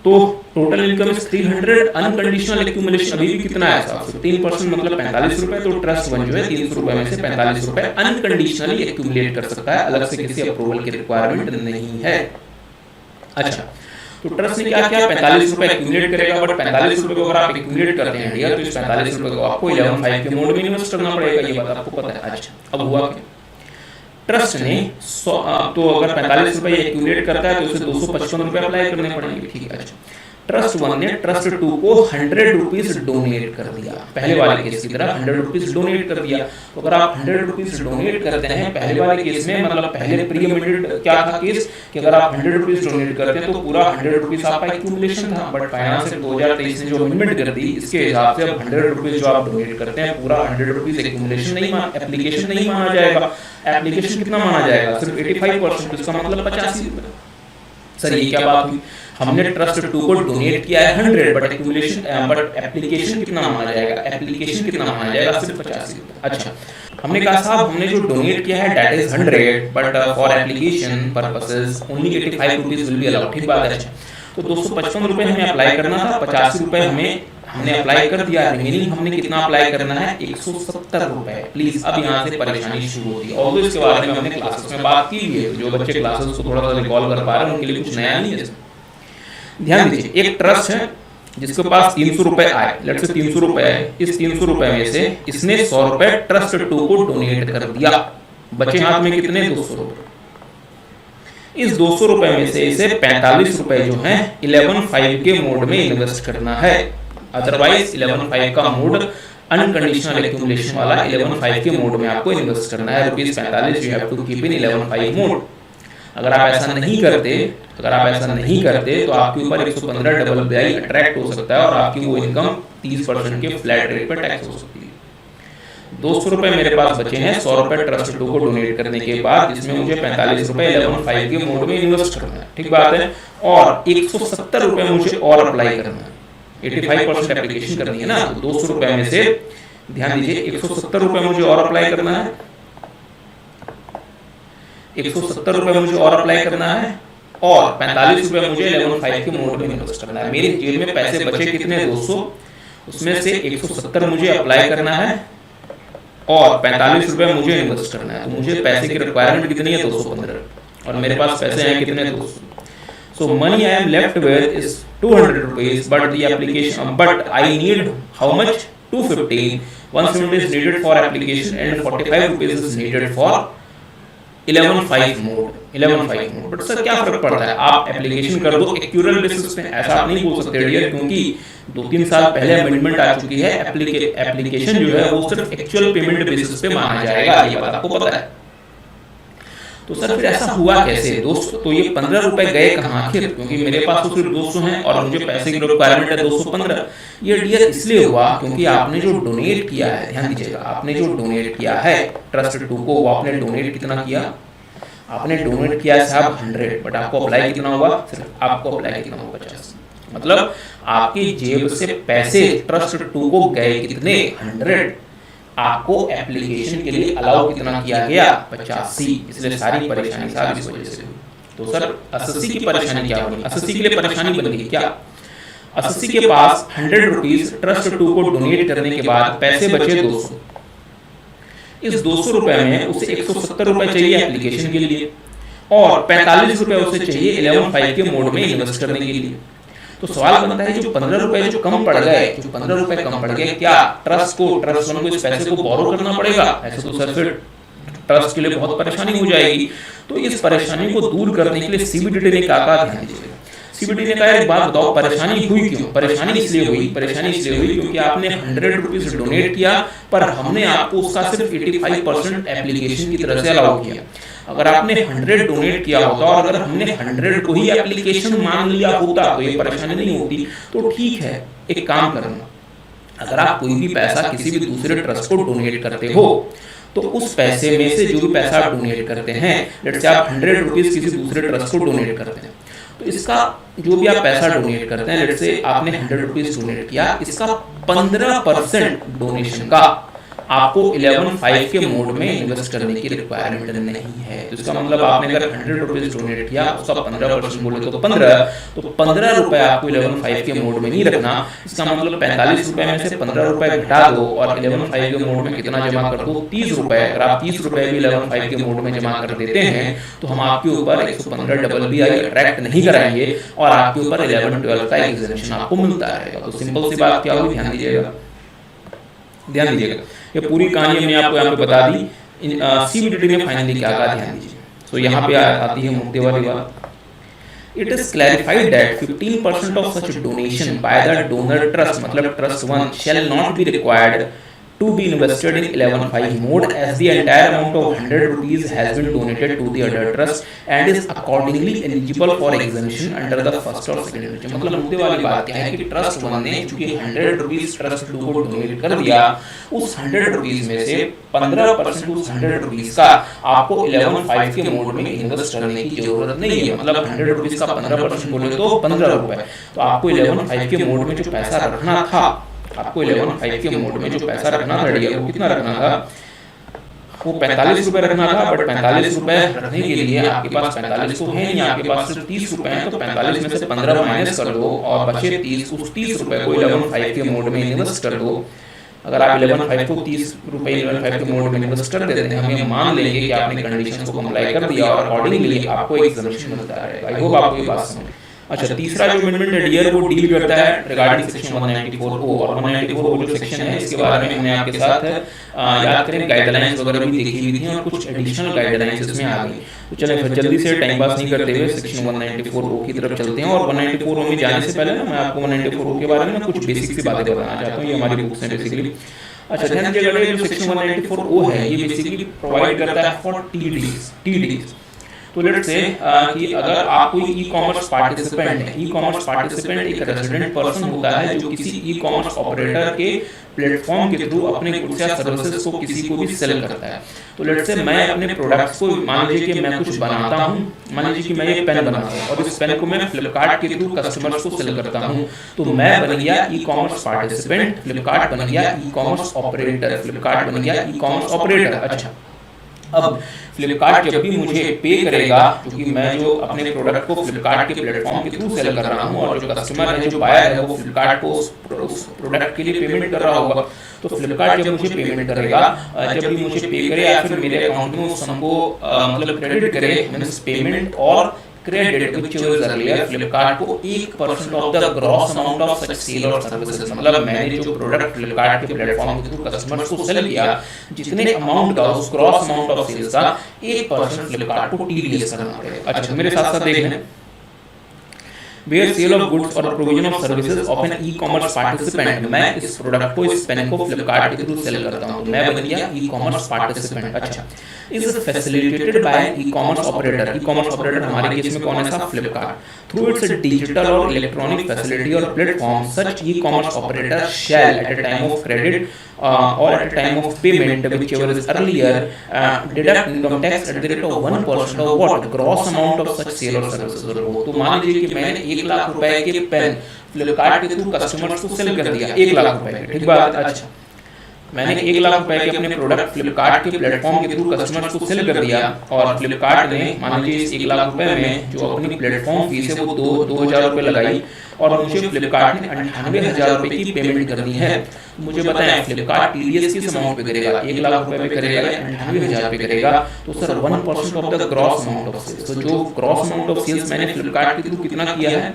तो total income is 300, unconditional accumulation अभी भी कितना है साहब? 15% मतलब 45 रुपए। तो ट्रस्ट 1 जो है 300 रुपए में से 45 रुपए अनकंडीशनली एक्यूमुलेट कर सकता है, अलग से किसी अप्रूवल की रिक्वायरमेंट नहीं है। अच्छा, तो ट्रस्ट ने क्या किया? 45 रुपए एक्यूमुलेट करेगा। बट 45 रुपए को अगर आप एक्यूमुलेट करते हैं डियर, तो इस 45 रुपए को आपको 11(5) के मोड में इन्वेस्ट करना पड़ेगा, ये बात आपको पता है। अच्छा, अब हुआ क्या? ट्रस्ट ने तो अगर 45 रुपए एक्यूमुलेट करता है तो उसे 255 रुपए अप्लाई करने पड़ेंगे, ठीक है। अच्छा, ट्रस्ट 1 ने ट्रस्ट 2 को 100 रुपीज डोनेट कर दिया, पहले वाले केस की तरह 100 रुपीज डोनेट कर दिया। तो अगर आप 100 रुपीज डोनेट करते हैं पहले वाले केस में, मतलब पहले प्रीएमिनेंट क्या था केस कि अगर आप 100 रुपीज डोनेट करते हैं तो पूरा 100 रुपीज आपका एक्यूमुलेशन था। बट फाइनेंस एक्ट 2023 ने जो अमेंडमेंट कर दी, इसके हिसाब से अब 100 रुपीज जो आप डोनेट करते हैं पूरा 100 रुपीज एक्यूमुलेशन नहीं, एप्लीकेशन नहीं माना जाएगा। एप्लीकेशन कितना माना जाएगा? सिर्फ 85%, इसका मतलब 85 रुपए। सर ये क्या बात हुई? हमने ट्रस्ट 2 को डोनेट किया है 100, बट एप्लीकेशन कितना माना जाएगा? एप्लीकेशन कितना माना जाएगा? सिर्फ 85 रुपए। अच्छा, हमने कहा साहब हमने जो डोनेट किया है that is 100, but for application purposes only 85 rupees will be allowed, ठीक बात है। अच्छा, तो 255 रुपए हमें अप्लाई करना था, 85 रुपए हमें हमने अप्लाई कर दिया, रिमेनिंग हमने कितना अप्लाई करना है, 170 रुपए। प्लीज अब यहाँ से परेशानी शुरू होती है। और इसके बारे में हमने क्लासेस में बात की हुई है, जो बच्चे क्लासेस को थोड़ा सा रिकॉल कर पा रहे हैं उनके लिए कुछ नया नहीं है। ध्यान दीजिए, एक ट्रस्ट है जिसके पास 300 रुपए आए, लेट्स से 300 रुपए आए, इस 300 रुपए में से इसने 100 रुपए ट्रस्ट 2 को डोनेट कर दिया, बचे हाथ में कितने, 200 रुपए। इस 200 रुपए में से इसे 45 रुपए जो हैं 11/5 के मोड में इन्वेस्ट करना है। अदरवाइज 11/5 का मोड अनकंडीशनल एक्यूमुलेशन वाला 11/5 के मोड में आपको इन्वेस्ट करना है। ₹45 you have to keep in 11/5 mode. अगर आप ऐसा नहीं करते तो आपके ऊपर 115 डबल BI अट्रैक्ट हो सकता है और आपकी वो इनकम 30% के फ्लैट रेट पर टैक्स हो सकती है। 200 रुपए मेरे पास बचे हैं 100 रुपए ट्रस्ट 2 को डोनेट करने के बाद, जिसमें मुझे 45 रुपए 11/5 के मोड में इन्वेस्ट करना है, ठीक बात है। और 170 रुपए मुझे और अप्लाई करना है, 85% एप्लीकेशन करनी है ना। 200 रुपए में से ध्यान दीजिए 170 रुपए मुझे और अप्लाई करना है, 170 रुपए मुझे और अप्लाई करना है और 45 रुपए मुझे 11/5 के मोड में इन्वेस्ट करना है। मेरी जेब में पैसे बचे कितने, 200, उसमें से 170 मुझे अप्लाई करना है और 45 रुपए मुझे इन्वेस्ट करना है। तो मुझे पैसे की रिक्वायरमेंट कितनी है, 215, और मेरे पास पैसे हैं कितने, 200। So money I am left with is 200 rupees, but the application, but I need how much, 215, 170 is needed for application and 45 rupees is needed for 11/5 mode. But sir क्या फर्क पड़ता है, आप एप्लीकेशन कर दो एक्यूरल बेसिस पे, ऐसा आप नहीं बोल सकते डियर, क्योंकि 2-3 साल पहले अमेंडमेंट आ चुकी है। एप्लीकेशन जो है वो सिर्फ एक्चुअल पेमेंट बेसिस पे माना जाएगा, ये बात आपको पता है। तो सर फिर ऐसा हुआ कैसे दोस्तों, तो ये 15 रुपए गए कहाँ आखिर, क्योंकि मेरे पास तो सिर्फ 200 हैं और मुझे पैसे की रिक्वायरमेंट है 215। ये डियर इसलिए हुआ क्योंकि आपने जो डोनेट किया है, ध्यान दीजिएगा, आपने जो डोनेट किया है ट्रस्ट 2 को, वो आपने डोनेट कितना किया, आपने डोनेट किया है साहब 100, बट आपको अप्लाई कितना हुआ, सिर्फ आपको अप्लाई कितना हुआ 50। मतलब आपकी जेब से पैसे ट्रस्ट 2 को गए कितने, 100, आपको एप्लीकेशन के लिए अलाउ कितना किया गया, 85। इसलिए सारी परेशानी साहब इस वजह से हुई। तो सर 80 की परेशानी क्या होगी, 80 के लिए परेशानी बन गई क्या, 80 के पास 100 रुपीज ट्रस्ट 2 को डोनेट करने के बाद पैसे बचे 200। इस 200 रुपए में उसे 170 रुपए चाहिए एप्लीकेशन के लिए और 45 रुपए उसे चाहिए 11/5 के मोड में इन्वेस्ट करने के लिए। तो सवाल बनता है जो 15 रुपए जो कम पड़ गए, जो 15 रुपए कम पड़ गए, क्या ट्रस्ट 1 को इस पैसे को बोरो करना पड़ेगा? ऐसे तो सर फिर ट्रस्ट के लिए बहुत परेशानी हो जाएगी। तो इस परेशानी को दूर करने के लिए सीबीडीटी ने क्या कहा, ध्यान दीजिएगा। सीबीडीटी ने कहा एक बात बताओ, परेशानी हुई क्यों? परेशानी इसलिए हुई क्योंकि आपने 100 रुपीज डोनेट किया, पर हमने आपको उसका सिर्फ 85% एप्लीकेशन की तरह से अलाउ किया। अगर आपने 100 डोनेट किया होता और अगर हमने 100 को ही एप्लीकेशन मान लिया होता तो ये परेशानी नहीं होती। तो ठीक है, एक काम करना, अगर आप कोई भी पैसा किसी भी दूसरे ट्रस्ट को डोनेट करते हो तो उस पैसे में से जो भी पैसा आप डोनेट करते हैं, लेट्स से आप 100 रुपीज किसी दूसरे ट्रस्ट को डोनेट करते हैं, तो इसका जो भी आप पैसा डोनेट करते हैं, लेट्स से आपने 100 रुपीज डोनेट किया, इसका 15% डोनेशन का आपको 11/5 के मोड में इन्वेस्ट करने की रिक्वायरमेंट नहीं है। तो इसका मतलब आपने अगर 100 रुपीज डोनेट किया, उसका 15% बोले तो 15 रुपए आपको 11/5 के मोड में नहीं रखना। इसका मतलब 45 रुपए में से 15 रुपए घटा दो और 11/5 के मोड में कितना जमा कर दो, 30 रुपए। अगर आप 30 रुपए भी 11/5 के मोड में जमा कर देते हैं तो हम आपके ऊपर 115 डबल BI अट्रैक्ट नहीं कराएंगे और आपके ऊपर 11-12 का एग्जेम्पशन आपको मिलता रहेगा। तो सिंपल सी बात क्या होगी, ध्यान दीजिएगा। ये पूरी कहानी हमने आपको यहाँ पे बता दी। सीबीडीटी ने फाइनली क्या कहा, ध्यान दीजिए। तो यहाँ पे आती है मुद्दे वाली बात। It is clarified that 15% of such donation by the donor trust, मतलब trust 1, shall not be required to be invested in 11/5 mode as the entire amount of 100 rupees has been donated to the other trust and is accordingly eligible for exemption under the first or second regime। मतलब मुद्दे वाली बात क्या है कि ट्रस्ट 1 ने चूंकि 100 रुपीज ट्रस्ट 2 को डोनेट कर दिया, उस 100 रुपीज में से 15% उस 100 रुपीज का आपको 11/5 के मोड में इन्वेस्ट करने की जरूरत नहीं है। मतलब 100 रुपीज का 15% बोले तो 15 रुपए। तो आपको 11/5 के मोड में जो पैसा रखना था, आपको 11/5 के मोड में जो पैसा रखना था, वो कितना रखना था, आपको 45 रुपये रखना था, बट 45 रुपये रखने के लिए आपके पास 45 तो है नहीं, आपके पास सिर्फ 30 रुपये हैं, तो 45 में से 15 माइनस कर दो और बचे 30, उस 30 रुपये को 11/5 के मोड में इन्वेस्ट कर दो। अगर आप 11/5 को 30 रुपये 11/5 के मोड में इन्वेस्ट कर देते हैं, हम ये मान लेंगे कि आपने कंडीशन को कंप्लाई कर दिया और अकॉर्डिंगली आपको एग्जम्पशन मिलता है। आई होप आपको ये बात समझ। अच्छा, तीसरा जो अमेंडमेंट है डियर वो डील करता है रिगार्डिंग सेक्शन 194O, और 194O जो सेक्शन है इसके बारे में हमने आपके साथ याद करें गाइडलाइंस वगैरह भी देखी हुई थी और कुछ एडिशनल गाइडलाइंस इसमें आ गई। तो चलें फिर जल्दी से टाइम पास नहीं करते हुए सेक्शन 194O की तरफ चलते हैं। और 194O में जाने से पहले ना मैं आपको 194O के बारे में ना कुछ बेसिक सी बातें बताना चाहता हूँ। ये हमारी बुक्स हैं बेसिकली। अच्छा, ध्यान दीजिएगा जो सेक्शन 194O है ये बेसिकली प्रोवाइड करता है फॉर TDs। तो लेट्स से कि अगर आप कोई ई कॉमर्स पार्टिसिपेंट है, ई कॉमर्स पार्टिसिपेंट एक रेजिडेंट पर्सन होता है जो किसी ई कॉमर्स ऑपरेटर के प्लेटफॉर्म के थ्रू अपने गुड्स या सर्विसेज को किसी को भी सेल करता है। तो लेट्स से मैं अपने प्रोडक्ट्स को, मान लीजिए कि मैं कुछ बनाता हूँ, मान लीजिए कि मैं एक पेन बनाता हूँ और इस पेन को मैं फ्लिपकार्ट के थ्रू कस्टमर्स को सेल करता हूँ, तो मैं बन गया ई कॉमर्स पार्टिसिपेंट, फ्लिपकार्ट बन गया ई कॉमर्स ऑपरेटर, फ्लिपकार्ट बन गया ई कॉमर्स ऑपरेटर। अच्छा, अब फ्लिपकार्ट जब भी मुझे पे करेगा, क्योंकि मैं जो अपने प्रोडक्ट को फ्लिपकार्ट के प्लेटफॉर्म के थ्रू सेल कर रहा हूँ और जो कस्टमर है, जो बायर है, वो फ्लिपकार्ट को उस प्रोडक्ट के लिए पेमेंट कर रहा होगा, तो फ्लिपकार्ट जब मुझे पेमेंट करेगा, जब भी मुझे पे करे या फिर मेरे अकाउंट में उस सम को मतलब क्रेडिट करे, means payment or credit which was earlier, Flipkart को 1% of the gross amount of such sale or services, मतलब मैंने जो प्रोडक्ट फ्लिपकार्ट के प्लेटफॉर्म के थ्रू कस्टमर्स को सेल किया, जितने अमाउंट का उस ग्रॉस अमाउंट ऑफ सेल्स का 1% फ्लिपकार्ट को TDS करना पड़ेगा। अच्छा, मेरे साथ साथ देख लें, where sale of goods or provision of services of an e-commerce participant, मैं इस प्रोडक्ट को, इस पेन को फ्लिपकार्ट के थ्रू सेल करता हूँ, मैं बन गया ई-कॉमर्स पार्टिसिपेंट। अच्छा, is facilitated by e commerce operator, e commerce operator हमारे केस में कौन है साहब, Flipkart, through its digital or electronic facility or platform, such e commerce operator shall at a time of credit or at a time of payment whichever is earlier deduct income tax at the rate of 1% of what gross amount of such sale or services or both। तो मान लीजिए कि मैंने 1 लाख रुपए के पेन फ्लिपकार्ट के थ्रू कस्टमर्स को सेल कर दिया, 1 लाख रुपए के, ठीक बात। अच्छा, मैंने 1 लाख रुपए के अपने प्रोडक्ट फ्लिपकार्ट के प्लेटफॉर्म के थ्रू कस्टमर्स को सेल कर दिया और फ्लिपकार्ट ने मान लीजिए इस 1 लाख रुपए में जो अपनी प्लेटफॉर्म फीस है वो 2,000 रुपये लगाई और मुझे फ्लिपकार्ट ने 98,000 रुपये की पेमेंट करनी है। मुझे बताएं फ्लिपकार्ट TDS किस अमाउंट पे करेगा, 1 लाख रुपए पे करेगा या 98,000 पे करेगा, तो sir 1% of the gross amount of sales. तो जो ग्रॉस अमाउंट ऑफ सेल्स मैंने फ्लिपकार्ट के थ्रू कितना किया है,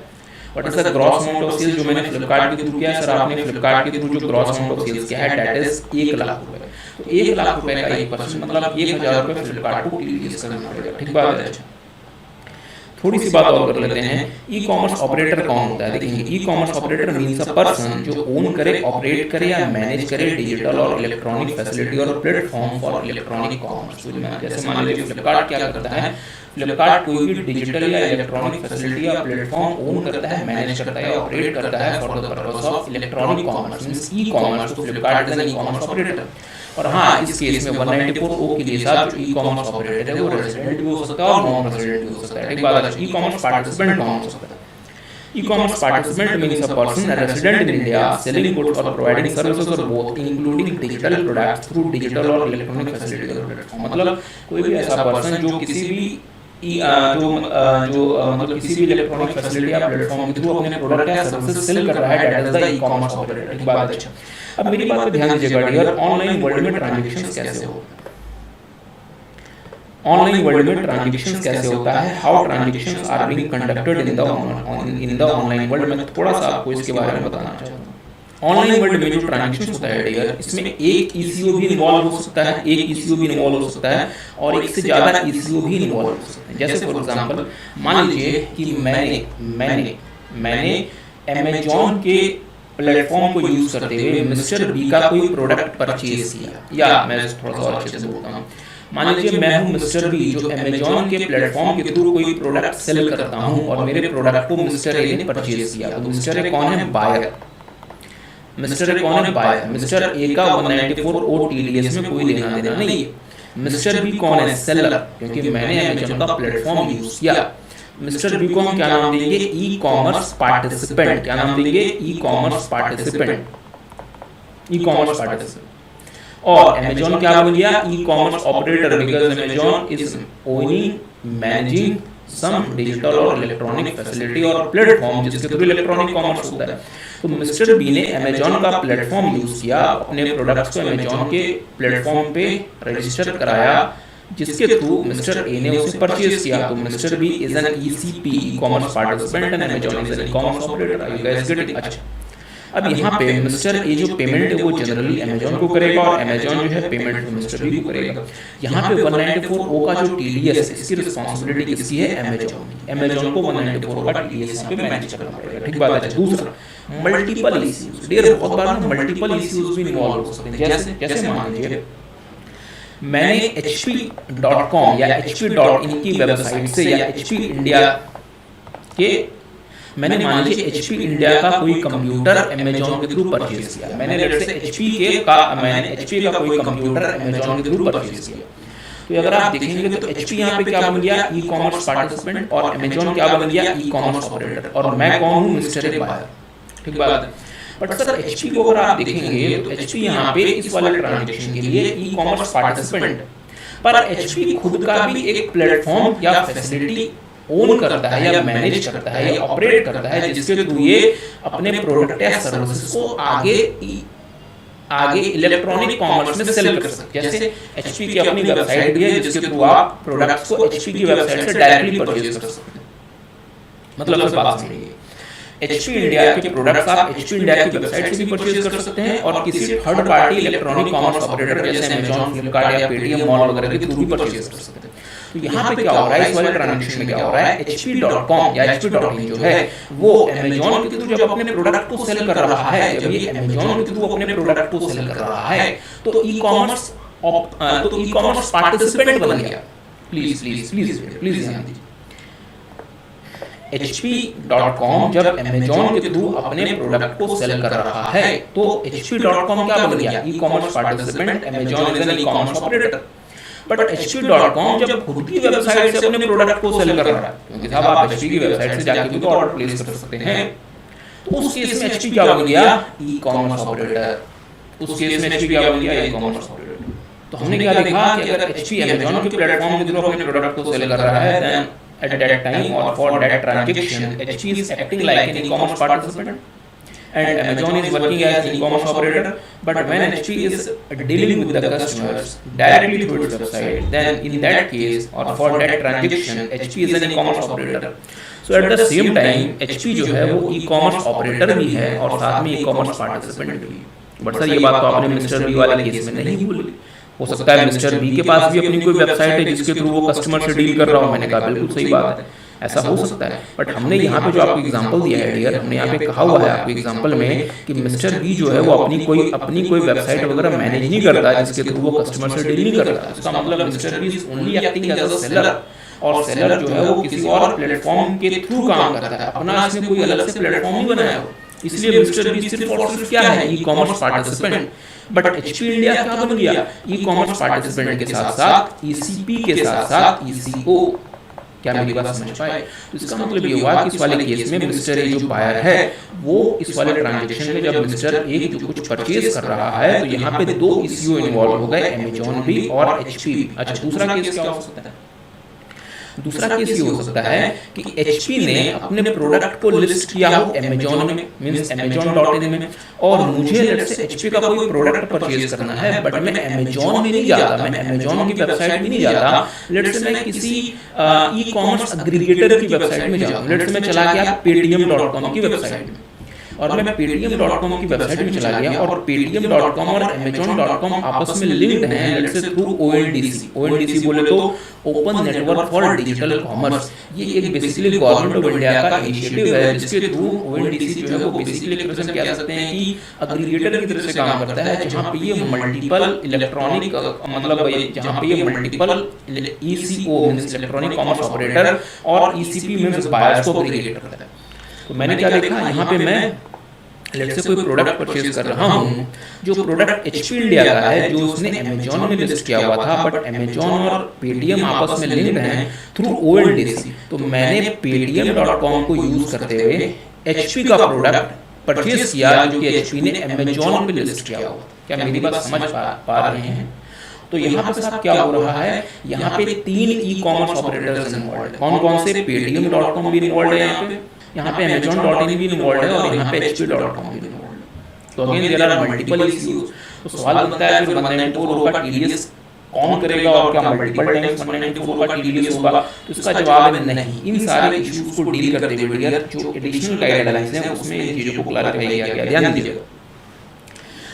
what is the gross amount of sales जो मैंने फ्लिपकार्ट के थ्रू किया है, सर आपने फ्लिपकार्ट के थ्रू जो ग्रॉस अमाउंट ऑफ सेल्स किया है दैट इज 1 लाख रुपए। तो 1 लाख रुपए का 1% मतलब 1,000 रुपए फ्लिपकार्ट को TDS करना पड़ेगा, ठीक बात है। थोड़ी सी बात और कर लेते हैं, ई कॉमर्स ऑपरेटर कौन होता है। देखिए, ई commerce operator means a person जो ओन करे, ऑपरेट करे या मैनेज करे digital or electronic facility or platform for electronic commerce. जैसे मान लीजिए फ्लिपकार्ट क्या करता है, फ्लिपकार्ट कोई भी डिजिटल या इलेक्ट्रॉनिक फैसिलिटी या प्लेटफॉर्म ओन करता है, मैनेज करता है, ऑपरेट करता है for the purpose of electronic commerce means e commerce. तो Flipkart is an e commerce operator. और हाँ, इस केस में 194O के लिए साथ जो ई कॉमर्स ऑपरेटर है वो रेजिडेंट भी हो सकता है और नॉन रेजिडेंट भी हो सकता है, ठीक बात है। ई कॉमर्स पार्टिसिपेंट कौन हो सकता है, ई commerce participant means a person resident in India selling goods और प्रोवाइडिंग सर्विसेज और both including digital products through digital or electronic facility or platform. मतलब कोई भी ऐसा पर्सन जो किसी भी मतलब किसी भी इलेक्ट्रॉनिक फैसिलिटी या प्लेटफॉर्म के थ्रू अपने प्रोडक्ट या सर्विसेज सेल कर रहा है, that is the E commerce operator, ठीक बात है। अच्छा, अब मेरी बात पे ध्यान दीजिएगा डियर, ऑनलाइन वर्ल्ड में ट्रांजैक्शंस कैसे होते हैं, ऑनलाइन वर्ल्ड में ट्रांजैक्शंस कैसे होता है, how transactions are being conducted in the online world में थोड़ा सा आपको इसके बारे में बताना चाहता हूँ। ऑनलाइन वर्ल्ड में जो ट्रांजैक्शन होता है डियर, इसमें एक ECO भी इन्वॉल्व हो सकता है, एक ECO भी इन्वॉल्व हो सकता है और एक से ज्यादा ECO भी इन्वॉल्व हो सकते हैं। जैसे फॉर एग्जांपल मान लीजिए कि मैंने अमेज़न के प्लेटफॉर्म को यूज करते हुए मिस्टर बी का कोई प्रोडक्ट परचेज किया, या मैं थोड़ा सा अच्छे से बोलता हूँ, मान लीजिए मैं हूँ मिस्टर बी जो अमेज़न के प्लेटफॉर्म के थ्रू कोई प्रोडक्ट सेल करता हूँ और मेरे प्रोडक्ट को मिस्टर ए ने परचेज किया। तो मिस्टर ए कौन है, बायर। मिस्टर ए कौन है, बायर। मिस्टर ए का 194O TDS में कोई लेना देना नहीं है। मिस्टर बी कौन है, सेलर, क्योंकि मैंने अमेज़न का प्लेटफॉर्म यूज किया। मिस्टर बी को हम क्या नाम देंगे, ई कॉमर्स पार्टिसिपेंट। क्या नाम देंगे, e commerce participant, e commerce participant. और अमेजॉन क्या बन गया, e commerce operator, because Amazon is owning managing some digital or electronic facility or platform जिसके थ्रू इलेक्ट्रॉनिक कॉमर्स होता है। तो मिस्टर बी ने अमेजॉन का प्लेटफॉर्म यूज किया, अपने प्रोडक्ट्स को अमेजॉन के प्लेटफॉर्म पे रजिस्टर कराया, जिसके थ्रू मिस्टर ए ने उसे परचेज किया। तो mister B is an ECP, e commerce participant, and Amazon is an e commerce operator. Are you guys getting? अच्छा, अब यहाँ पे मिस्टर ए जो पेमेंट है वो जनरली अमेजॉन को करेगा और अमेजॉन जो है पेमेंट मिस्टर बी को करेगा। यहाँ पे 194 का जो टीडीएस है इसकी रिस्पांसिबिलिटी किसकी है, अमेजॉन की। अमेजॉन को 194 का टीडीएस पे मैनेज करना पड़ेगा, ठीक बात है। दूसरा, मल्टीपल इश्यूज, डियर बहुत बार मल्टीपल इश्यूज भी इन्वॉल्व हो सकते हैं। जैसे मान लीजिए मैंने hp.com या hp.in की वेबसाइट से या hp इंडिया के मैंने मान लीजिए HP इंडिया का कोई कंप्यूटर अमेजॉन के थ्रू परचेज किया। मैंने HP का कोई कंप्यूटर अमेजॉन के थ्रू परचेज किया। तो अगर आप देखेंगे तो HP यहाँ पे क्या बन गया, ई कॉमर्स पार्टिसिपेंट, और अमेजॉन क्या बन गया, ई कॉमर्स ऑपरेटर, और मैं कौन हूँ, मिस्टर ए बायर, ठीक बात है। बट सर HP को अगर आप देखेंगे तो HP यहाँ पे इस वाले ट्रांजेक्शन के लिए ई कॉमर्स पार्टिसिपेंट, पर HP खुद का भी एक प्लेटफॉर्म या फैसिलिटी ओन करता है या मैनेज करता है या ऑपरेट करता है, जिसके थ्रू ये अपने प्रोडक्ट या सर्विसेज को आगे इलेक्ट्रॉनिक कॉमर्स में सेल कर सकते हैं। जैसे HP की अपनी वेबसाइट भी है जिसके थ्रू आप प्रोडक्ट्स को HP की वेबसाइट से डायरेक्टली परचेज कर सकते हैं। मतलब बात समझिए, HP इंडिया के प्रोडक्ट्स आप HP इंडिया की वेबसाइट से भी परचेज कर सकते हैं और किसी third party electronic commerce operator जैसे अमेजॉन, फ्लिपकार्ट या पेटीएम मॉल वगैरह के थ्रू भी परचेज कर सकते हैं। तो यहाँ पे क्या हो रहा है, इस वाले ट्रांजेक्शन में क्या हो रहा है, hp.com या hp.in जो है वो अमेजॉन के थ्रू जब अपने प्रोडक्ट को सेल कर रहा है, जब ये अमेजॉन के थ्रू अपने प्रोडक्ट को सेल कर रहा है तो ई कॉमर्स पार्टिसिपेंट बन गया। प्लीज प्लीज प्लीज प्लीज ध्यान दीजिए, hp.com जब अमेजॉन के थ्रू अपने प्रोडक्ट को सेल कर रहा है तो hp.com क्या बन गया, e commerce participant, Amazon is an e commerce operator. But hp.com जब खुद की वेबसाइट से अपने प्रोडक्ट को सेल कर रहा है, क्योंकि साहब आप HP की वेबसाइट से जाके भी तो ऑर्डर प्लेस कर सकते हैं, तो उस केस में HP क्या बन गया, ई कॉमर्स ऑपरेटर। उस केस में HP क्या बन गया, ई कॉमर्स ऑपरेटर। तो हमने क्या देखा कि अगर HP अमेजॉन के प्लेटफॉर्म के थ्रू अपने प्रोडक्ट को सेल कर रहा है, then at that time or for that transaction HP is acting like an e-commerce participant and Amazon is working as an e-commerce operator. But when HP is dealing with the customers directly through its website, then in that case or for that transaction HP is an e-commerce operator. So at the same time HP जो है वो e-commerce operator भी है और साथ में e-commerce participant भी है। बट सर ये बात तो आपने मिस्टर बी वाले केस में नहीं बोली। हो सकता है मिस्टर बी के पास भी अपनी कोई वेबसाइट है जिसके थ्रू वो कस्टमर से डील कर रहा हो। मैंने कहा बिल्कुल सही बात है, ऐसा हो सकता है। बट हमने यहाँ पे जो आपको एग्जांपल दिया है डियर, हमने यहाँ पे कहा हुआ है आपको एग्जांपल में कि मिस्टर बी जो है वो अपनी कोई वेबसाइट वगैरह मैनेज नहीं करता जिसके थ्रू वो कस्टमर से डील नहीं करता। इसका मतलब mister B is only acting as a seller, और सेलर जो है वो किसी और प्लेटफॉर्म के थ्रू काम करता है, अपना इसने कोई अलग से प्लेटफॉर्म नहीं बनाया हो। इसलिए मिस्टर बी सिर्फ और सिर्फ क्या है, ई commerce participant. But HP India क्या बन गया, ई कॉमर्स पार्टिसिपेंट के साथ साथ ECP के साथ साथ ECO। क्या मेरी बात समझ पाए? तो इसका मतलब ये हुआ कि इस वाले केस में मिस्टर ए जो बायर है वो इस वाले ट्रांजैक्शन में जब मिस्टर ए जो कुछ परचेज कर रहा है तो यहाँ पे दो इश्यू इन्वॉल्व हो गए, अमेजॉन भी और HP भी। अच्छा, दूसरा केस क्या हो सकता है? दूसरा केस ये हो सकता है कि HP ने अपने प्रोडक्ट को लिस्ट किया हो अमेजॉन में, मींस amazon.in में, और मुझे लेट्स से HP का कोई प्रोडक्ट परचेज करना है बट मैं अमेजॉन में नहीं जाता, मैं अमेजॉन की वेबसाइट में नहीं जाता। लेट्स से मैं किसी ई कॉमर्स एग्रीगेटर की वेबसाइट में जाऊँ, लेट्स से मैं चला गया paytm.com की वेबसाइट में, और मैं paytm.com की वेबसाइट में चला गया और paytm.com और amazon.com आपस में लिंक्ड हैं लेट्स से थ्रू ONDC बोले तो open network for digital commerce. ये एक बेसिकली गवर्नमेंट ऑफ इंडिया का इनिशिएटिव है जिसके थ्रू ONDC जो है वो बेसिकली रिप्रेजेंट कह सकते हैं कि एग्रीगेटर की तरह से काम करता है, जहां पे ये मल्टीपल इलेक्ट्रॉनिक मतलब जहां पे ये multiple ECO means electronic commerce operator और ECP मींस बायर्स को एग्रीगेट करता है। तो मैंने क्या देखा, यहाँ पे मैं लेट्स से कोई प्रोडक्ट परचेज कर रहा हूँ जो प्रोडक्ट HP इंडिया का है, जो उसने अमेजॉन में लिस्ट किया हुआ था, बट अमेजॉन और पेटीएम आपस में लिंक्ड हैं थ्रू ONDC। तो मैंने paytm.com को यूज करते हुए HP का प्रोडक्ट परचेज किया जो कि एचपी ने अमेजॉन पे लिस्ट किया हुआ। क्या मेरी बात समझ पा रहे हैं? तो यहाँ पे साहब क्या हो रहा है, यहाँ पे 3 ई कॉमर्स ऑपरेटर्स इन्वॉल्व है। कौन कौन से? paytm.com भी इन्वॉल्व है यहाँ पे amazon.in भी इन्वॉल्व है और यहाँ पे hp.com भी इन्वॉल्व है। तो again there are multiple issues. तो सवाल बनता है फिर 194 का टीडीएस कौन करेगा और क्या मल्टीपल टाइम्स 194 का टीडीएस होगा? तो इसका जवाब है नहीं। इन सारे इश्यूज को डील करते हुए डियर जो एडिशनल गाइडलाइंस हैं उसमें इन चीजों को क्लैरिफाई किया गया। ध्यान दीजिएगा,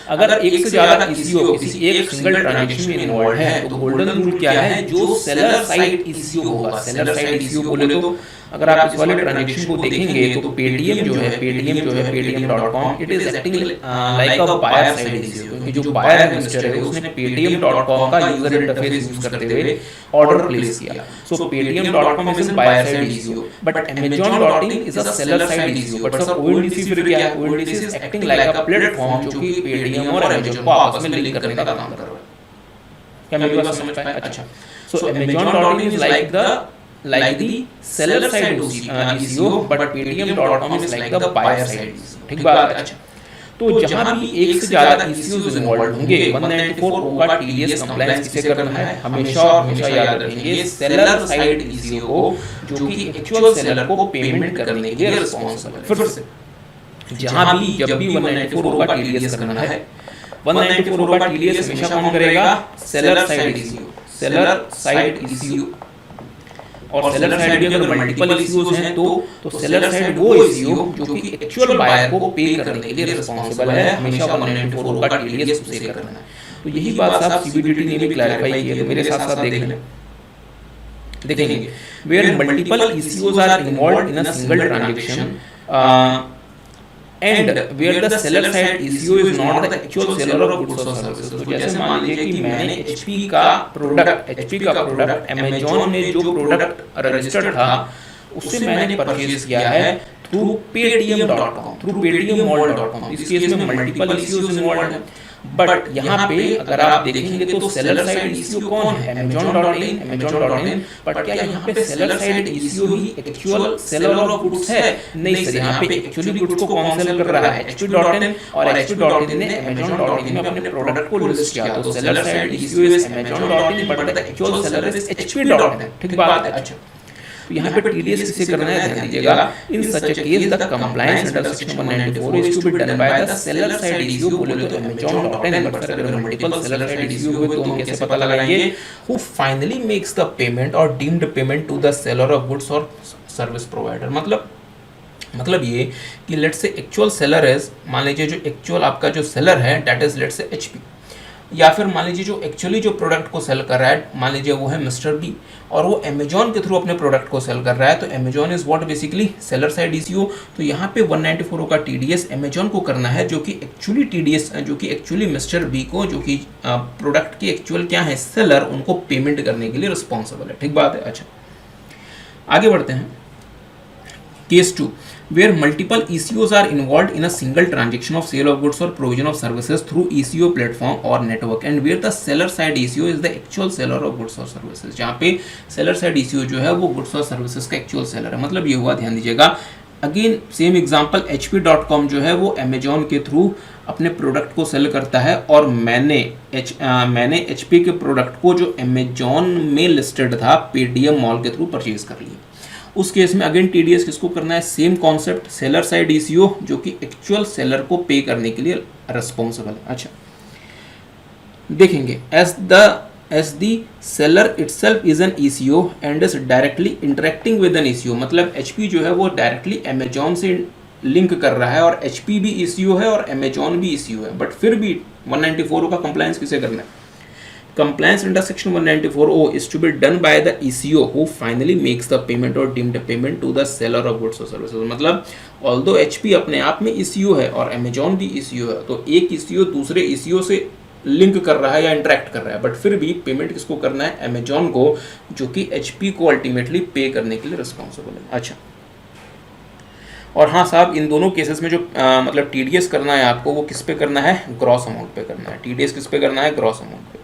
अगर एक से ज्यादा ईसीओ किसी एक सिंगल ट्रांजैक्शन में इन्वॉल्व है तो गोल्डन रूल क्या है, जो सेलर साइड ईसीओ होगा। सेलर साइड ईसीओ बोले तो अगर आप इस वाले ट्रांजैक्शन को देखेंगे तो पेटीएम जो है paytm.com it is acting like a buyer side ECO, क्योंकि जो बायर है मिस्टर है उसने paytm.com का यूजर इंटरफेस यूज करते हुए ऑर्डर प्लेस किया। So paytm.com is a buyer side ECO but amazon.in is a seller side ECO. But sir ONDC फिर क्या है? ONDC is acting like a platform जो कि पेटीएम और अमेजन को आपस में लिंक करने का काम कर रहा है। क्या मेरी बात समझ पाए? अच्छा, सो amazon.in is like the seller side ECO but paytm.com is like the buyer side ECO। ठीक बात है। अच्छा, तो जहां भी एक से ज्यादा ECOs इन्वॉल्व होंगे 194 का टीडीएस कंप्लायंस किसे करना है? हमेशा याद रखेंगे सेलर साइड ECO को, जो कि एक्चुअल सेलर को पेमेंट करने के लिए रिस्पांसिबल है। फिर से जहां भी जब भी 194 का टीडीएस करना है 194 का टीडीएस हमेशा कौन करेगा? Seller side ECO। Seller side ECO और सेलर साइड भी अगर मल्टीपल इश्यूज हैं तो सेलर साइड वो इश्यू जो कि एक्चुअल बायर को पे करने के लिए रिस्पांसिबल है, हमेशा 194 का टीडीएस उसे करना है। तो यही बात साहब सीबीडीटी ने भी क्लैरिफाई की है। तो मेरे साथ साथ देख लें, देखेंगे where multiple issues are involved in a single transaction and where the seller side issue is not the actual seller of goods or services। तो जैसे मान लीजिए कि मैंने HP का प्रोडक्ट Amazon ने जो प्रोडक्ट रजिस्टर्ड था उससे मैंने परचेज किया है थ्रू paytm.com, थ्रू paytmmall.com। इस केस में मल्टीपल इश्यूज इन्वॉल्वड हैं। बट यहाँ पे अगर आप देखेंगे तो सेलर साइड इश्यू कौन है? amazon.in। बट क्या यहाँ पे seller side issue he actual seller of goods है? नहीं सर, यहाँ पे एक्चुअली गुड्स को कौन सेल कर रहा है? hp.in और hp.in ने amazon.in में अपने प्रोडक्ट को लिस्ट किया। तो seller side issue is amazon.in but the actual seller is hp.in। ठीक बात है। अच्छा, तो यहाँ पे टीडीएस किसे करना है? ध्यान दीजिएगा, in such a case the compliance under section 194 is to be done by the seller side issue बोले तो amazon.in। बट अगर मल्टीपल सेलर साइड इश्यू हुए तो हम कैसे पता लगाएंगे? Who finally makes the payment और deemed payment to the seller of goods और सर्विस प्रोवाइडर। मतलब ये कि लेट्स से एक्चुअल सेलर है, मान लीजिए जो एक्चुअल आपका जो सेलर है that is let's say HP, या फिर मान लीजिए जो एक्चुअली जो प्रोडक्ट को सेल कर रहा है मान लीजिए वो है मिस्टर बी और वो अमेजॉन के थ्रू अपने प्रोडक्ट को सेल कर रहा है। तो Amazon is what basically seller side issue. तो यहाँ पे 194 का टीडीएस अमेजॉन को करना है, जो कि एक्चुअली टीडीएस जो कि एक्चुअली मिस्टर बी को जो कि प्रोडक्ट की एक्चुअल क्या है सेलर उनको पेमेंट करने के लिए रिस्पॉन्सिबल है। ठीक बात है। अच्छा, आगे बढ़ते हैं। Case 2 where multiple ECOs are involved in a single transaction of sale of goods or provision of services through ECO platform or network and where the seller side ECO is the actual seller of goods or services। जहाँ पे seller side ECO जो है वो goods और services का actual seller है। मतलब ये हुआ, ध्यान दीजिएगा, अगेन सेम एग्जांपल hp.com जो है वो Amazon के थ्रू अपने प्रोडक्ट को सेल करता है और मैंने HP के प्रोडक्ट को जो Amazon में लिस्टेड था पेटीएम मॉल के थ्रू परचेज कर लिया। उस केस में अगेन टीडीएस किसको करना है? Same concept, seller side eco जो कि एक्चुअल सेलर को पे करने के लिए रिस्पॉन्सिबल है। अच्छा, देखेंगे as the seller itself is an ECO and is directly interacting with an ECO. मतलब एचपी जो है वो डायरेक्टली अमेजॉन से लिंक कर रहा है और एचपी भी ईसीओ है और अमेजॉन भी ईसीओ है। बट फिर भी 194 का कंप्लायंस किसे करना है? Compliance under section 194O is to be done by the ECO who finally makes the payment or deemed payment to the seller of goods or services। मतलब although HP अपने आप में ECO है और Amazon भी ECO है, तो एक ECO दूसरे ECO से लिंक कर रहा है या इंटरेक्ट कर रहा है, बट फिर भी पेमेंट किसको करना है? Amazon को, जो कि HP को अल्टीमेटली पे करने के लिए रिस्पॉन्सिबल है। अच्छा, और हाँ साहब, इन दोनों केसेस में जो मतलब टीडीएस करना है आपको वो किस पे करना है? ग्रॉस अमाउंट पे करना है। टीडीएस किस पे करना है? ग्रॉस अमाउंट पे।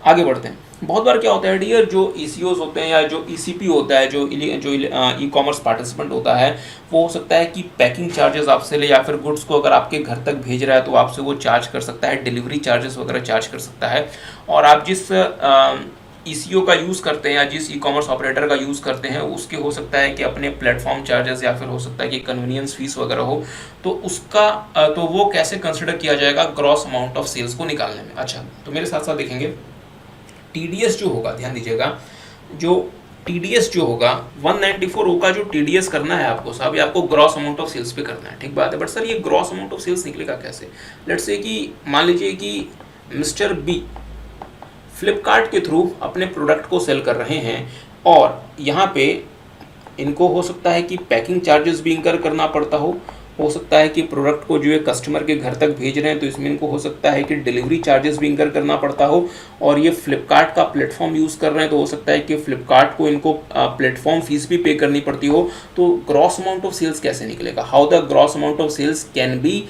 आगे बढ़ते हैं। बहुत बार क्या होता है डियर, जो ECOs होते हैं या जो ECP होता है, जो ई कॉमर्स पार्टिसिपेंट होता है, वो हो सकता है कि पैकिंग चार्जेस आपसे ले, या फिर गुड्स को अगर आपके घर तक भेज रहा है तो आपसे वो चार्ज कर सकता है, डिलीवरी चार्जेस वगैरह चार्ज कर सकता है। और आप जिस ECO का यूज़ करते हैं या जिस ई कॉमर्स ऑपरेटर का यूज़ करते हैं, उसके हो सकता है कि अपने प्लेटफॉर्म चार्जेस या फिर हो सकता है कि कन्वीनियंस फीस वगैरह हो, तो उसका तो वो कैसे कंसिडर किया जाएगा ग्रॉस अमाउंट ऑफ सेल्स को निकालने में। अच्छा, तो मेरे साथ साथ देखेंगे TDS जो होगा, ध्यान दीजिएगा, जो TDS जो होगा 194O का जो TDS करना है आपको साहब, ये आपको ग्रॉस अमाउंट ऑफ सेल्स पे करना है, ठीक बात है। बट सर ये ग्रॉस अमाउंट ऑफ सेल्स निकलेगा कैसे? लेट्स से कि मान लीजिए कि मिस्टर बी फ्लिपकार्ट के थ्रू अपने प्रोडक्ट को सेल कर रहे हैं, और यहाँ पे इनको हो सकता है कि पैकिंग चार्जेस भी इंकर करना पड़ता हो सकता है कि प्रोडक्ट को जो है कस्टमर के घर तक भेज रहे हैं तो इसमें इनको हो सकता है कि डिलीवरी चार्जेस भी इंकर करना पड़ता हो, और ये फ्लिपकार्ट का प्लेटफॉर्म यूज़ कर रहे हैं तो हो सकता है कि फ्लिपकार्ट को इनको प्लेटफॉर्म फीस भी पे करनी पड़ती हो। तो ग्रॉस अमाउंट ऑफ सेल्स कैसे निकलेगा? How the gross amount of cells can be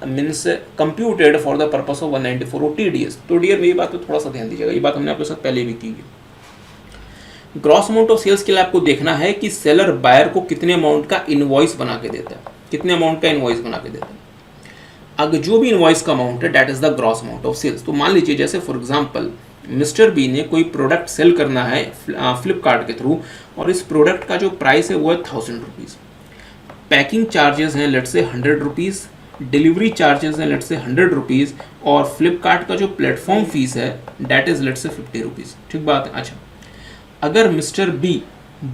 means computed for the purpose of 194O TDS। तो डियर मेरी बात पे थोड़ा सा ध्यान दीजिएगा, ये बात हमने आपके साथ पहले भी की है। ग्रॉस अमाउंट ऑफ सेल्स के लिए आपको देखना है कि सेलर बायर को कितने अमाउंट का इनवॉइस बना के देता है, कितने अमाउंट का इनवॉइस बना के देता है। अगर जो भी इनवॉइस का अमाउंट है that is the gross amount of sales. तो मान लीजिए जैसे फॉर एग्जांपल मिस्टर बी ने कोई प्रोडक्ट सेल करना है फ्लिपकार्ट के थ्रू, और इस प्रोडक्ट का जो प्राइस है वो है 1000 रुपीज़, पैकिंग चार्जेस हैं let's say 100 rupees, delivery charges हैं लेट्स से 100 रुपीज़, और फ्लिपकार्ट का जो प्लेटफॉर्म फीस है that is let's say 50 rupees, ठीक बात है। अच्छा, अगर मिस्टर बी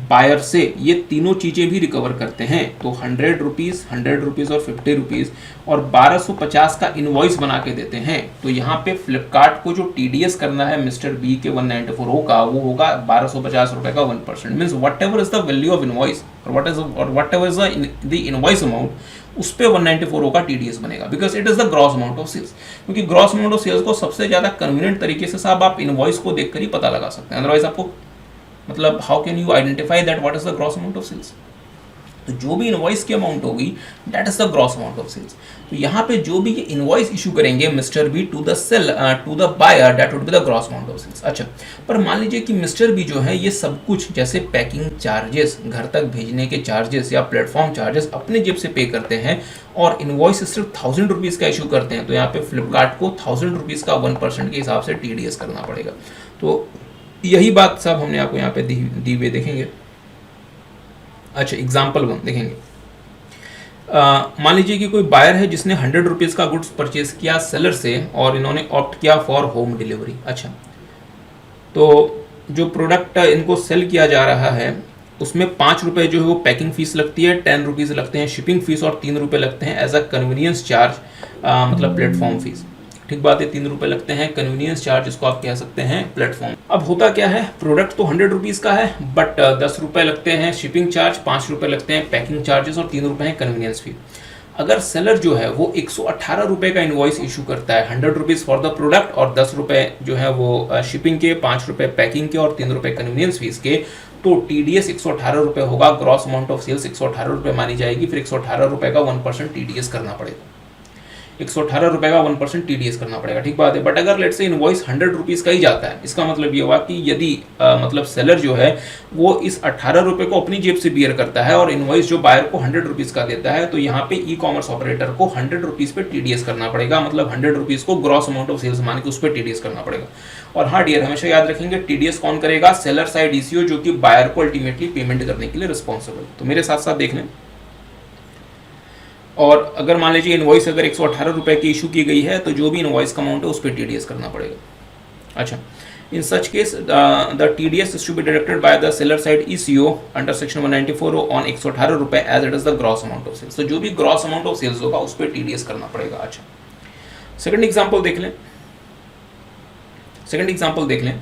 बायर से ये तीनों चीज़ें भी रिकवर करते हैं तो 100 रुपीज़, 100 रुपीज़ और 50 रुपीज़ और 1250 का इनवॉइस बना के देते हैं, तो यहाँ पे फ्लिपकार्ट को जो TDS करना है मिस्टर बी के 194O का, वो होगा 1250 रुपये का 1%। Means whatever is the value of invoice और whatever is the invoice amount, उस पर 194O का TDS बनेगा, because it is the gross amount of sales. क्योंकि ग्रॉस अमाउंट ऑफ सेल्स को सबसे ज़्यादा कन्वीनियंट तरीके से साहब आप इनवॉइस को देखकर ही पता लगा सकते हैं, अदरवाइज आपको मतलब how can you identify that what is the gross amount of sales. तो जो भी इनवॉइस की अमाउंट होगी that is the gross amount of sales. तो यहाँ पे जो भी ये इनवॉइस इशू करेंगे mister B to the buyer that would be the gross amount of sales. अच्छा, पर मान लीजिए कि मिस्टर बी जो है ये सब कुछ जैसे पैकिंग चार्जेस, घर तक भेजने के चार्जेस या प्लेटफॉर्म चार्जेस अपने जेब से पे करते हैं, और इनवॉइस सिर्फ 1000 रुपीज़ का इशू करते हैं, तो यहाँ पे फ्लिपकार्ट को 1000 रुपीज़ का 1% के हिसाब से TDS करना पड़ेगा। तो यही बात सब हमने आपको यहाँ पे दी हुई देखेंगे। अच्छा, एग्जाम्पल 1 देखेंगे। मान लीजिए कि कोई बायर है जिसने 100 रुपीज़ का गुड्स परचेज किया सेलर से, और इन्होंने ऑप्ट किया फॉर होम डिलीवरी। अच्छा, तो जो प्रोडक्ट इनको सेल किया जा रहा है उसमें 5 रुपये जो है वो पैकिंग फीस लगती है, 10 रुपीज़ लगते हैं शिपिंग फीस, और 3 रुपये लगते हैं एज अ कन्वीनियंस चार्ज, मतलब प्लेटफॉर्म फीस, ठीक बात है। 3 रुपये लगते हैं कन्वीनियंस चार्ज, इसको आप कह सकते हैं प्लेटफॉर्म। अब होता क्या है, प्रोडक्ट तो 100 रुपीज़ का है, बट 10 रुपये लगते हैं शिपिंग चार्ज, 5 रुपये लगते हैं पैकिंग चार्जेस, और 3 रुपये हैं कन्वीनियंस फी। अगर सेलर जो है वो 118 रुपये का इनवॉइस इशू करता है, 100 रुपीज़ फॉर द प्रोडक्ट और 10 रुपये जो है वो शिपिंग के, 5 रुपये पैकिंग के और 3 रुपये कन्वीनियंस फीस के, तो TDS 118 रुपये होगा, ग्रॉस अमाउंट ऑफ सेल्स 118 रुपये मानी जाएगी, फिर 118 रुपये का 1% TDS करना पड़ेगा, 118 रुपये का 1% TDS करना पड़ेगा, ठीक बात है। बट अगर लेट्स से इनवॉइस 100 रुपीज़ का ही जाता है, इसका मतलब ये हुआ कि यदि मतलब सेलर जो है वो इस 18 रुपये को अपनी जेब से बियर करता है और इनवॉइस जो बायर को 100 रुपीज़ का देता है, तो यहाँ पे ई कॉमर्स ऑपरेटर को 100 रुपीज़ पे TDS करना पड़ेगा, मतलब 100 रुपीज़ को ग्रॉस अमाउंट ऑफ सेल्स मान के उस पर TDS करना पड़ेगा। और हाँ डियर, हमेशा याद रखेंगे TDS कौन करेगा, सेलर साइड ECO, जो कि बायर को अल्टीमेटली पेमेंट करने के लिए रिस्पॉन्सिबल। तो मेरे साथ साथ देख लें। और अगर मान लीजिए इनवॉइस अगर 118 रुपये की इशू की गई है, तो जो भी इनवॉइस का अमाउंट है उस पर TDS करना पड़ेगा। अच्छा, in such case the TDS is to be deducted by the seller side ECO under section 194 on 118 रुपये as it is the gross amount of sales. तो जो भी ग्रॉस अमाउंट ऑफ सेल्स होगा उस पर TDS करना पड़ेगा। अच्छा, सेकंड एग्जांपल देख लें। सेकंड एग्जांपल देख लें।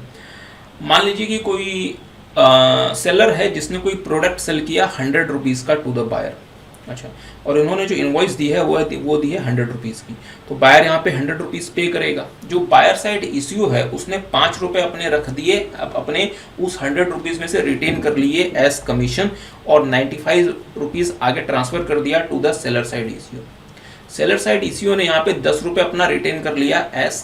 मान लीजिए कि कोई सेलर है जिसने कोई प्रोडक्ट सेल किया 100 रुपीज़ का टू द बायर। अच्छा, और इन्होंने जो इनवॉइस दी है वो दी है 100 रुपीज़ की, तो बायर यहाँ पे 100 रुपीज़ पे करेगा। जो बायर साइड ECO है उसने 5 रुपये अपने रख दिए, अब अपने उस 100 रुपीज़ में से रिटेन कर लिए एज कमीशन, और 95 रुपीज़ आगे ट्रांसफ़र कर दिया to the seller side ECO। Seller side ECO ने यहाँ पे 10 रुपये अपना रिटेन कर लिया एज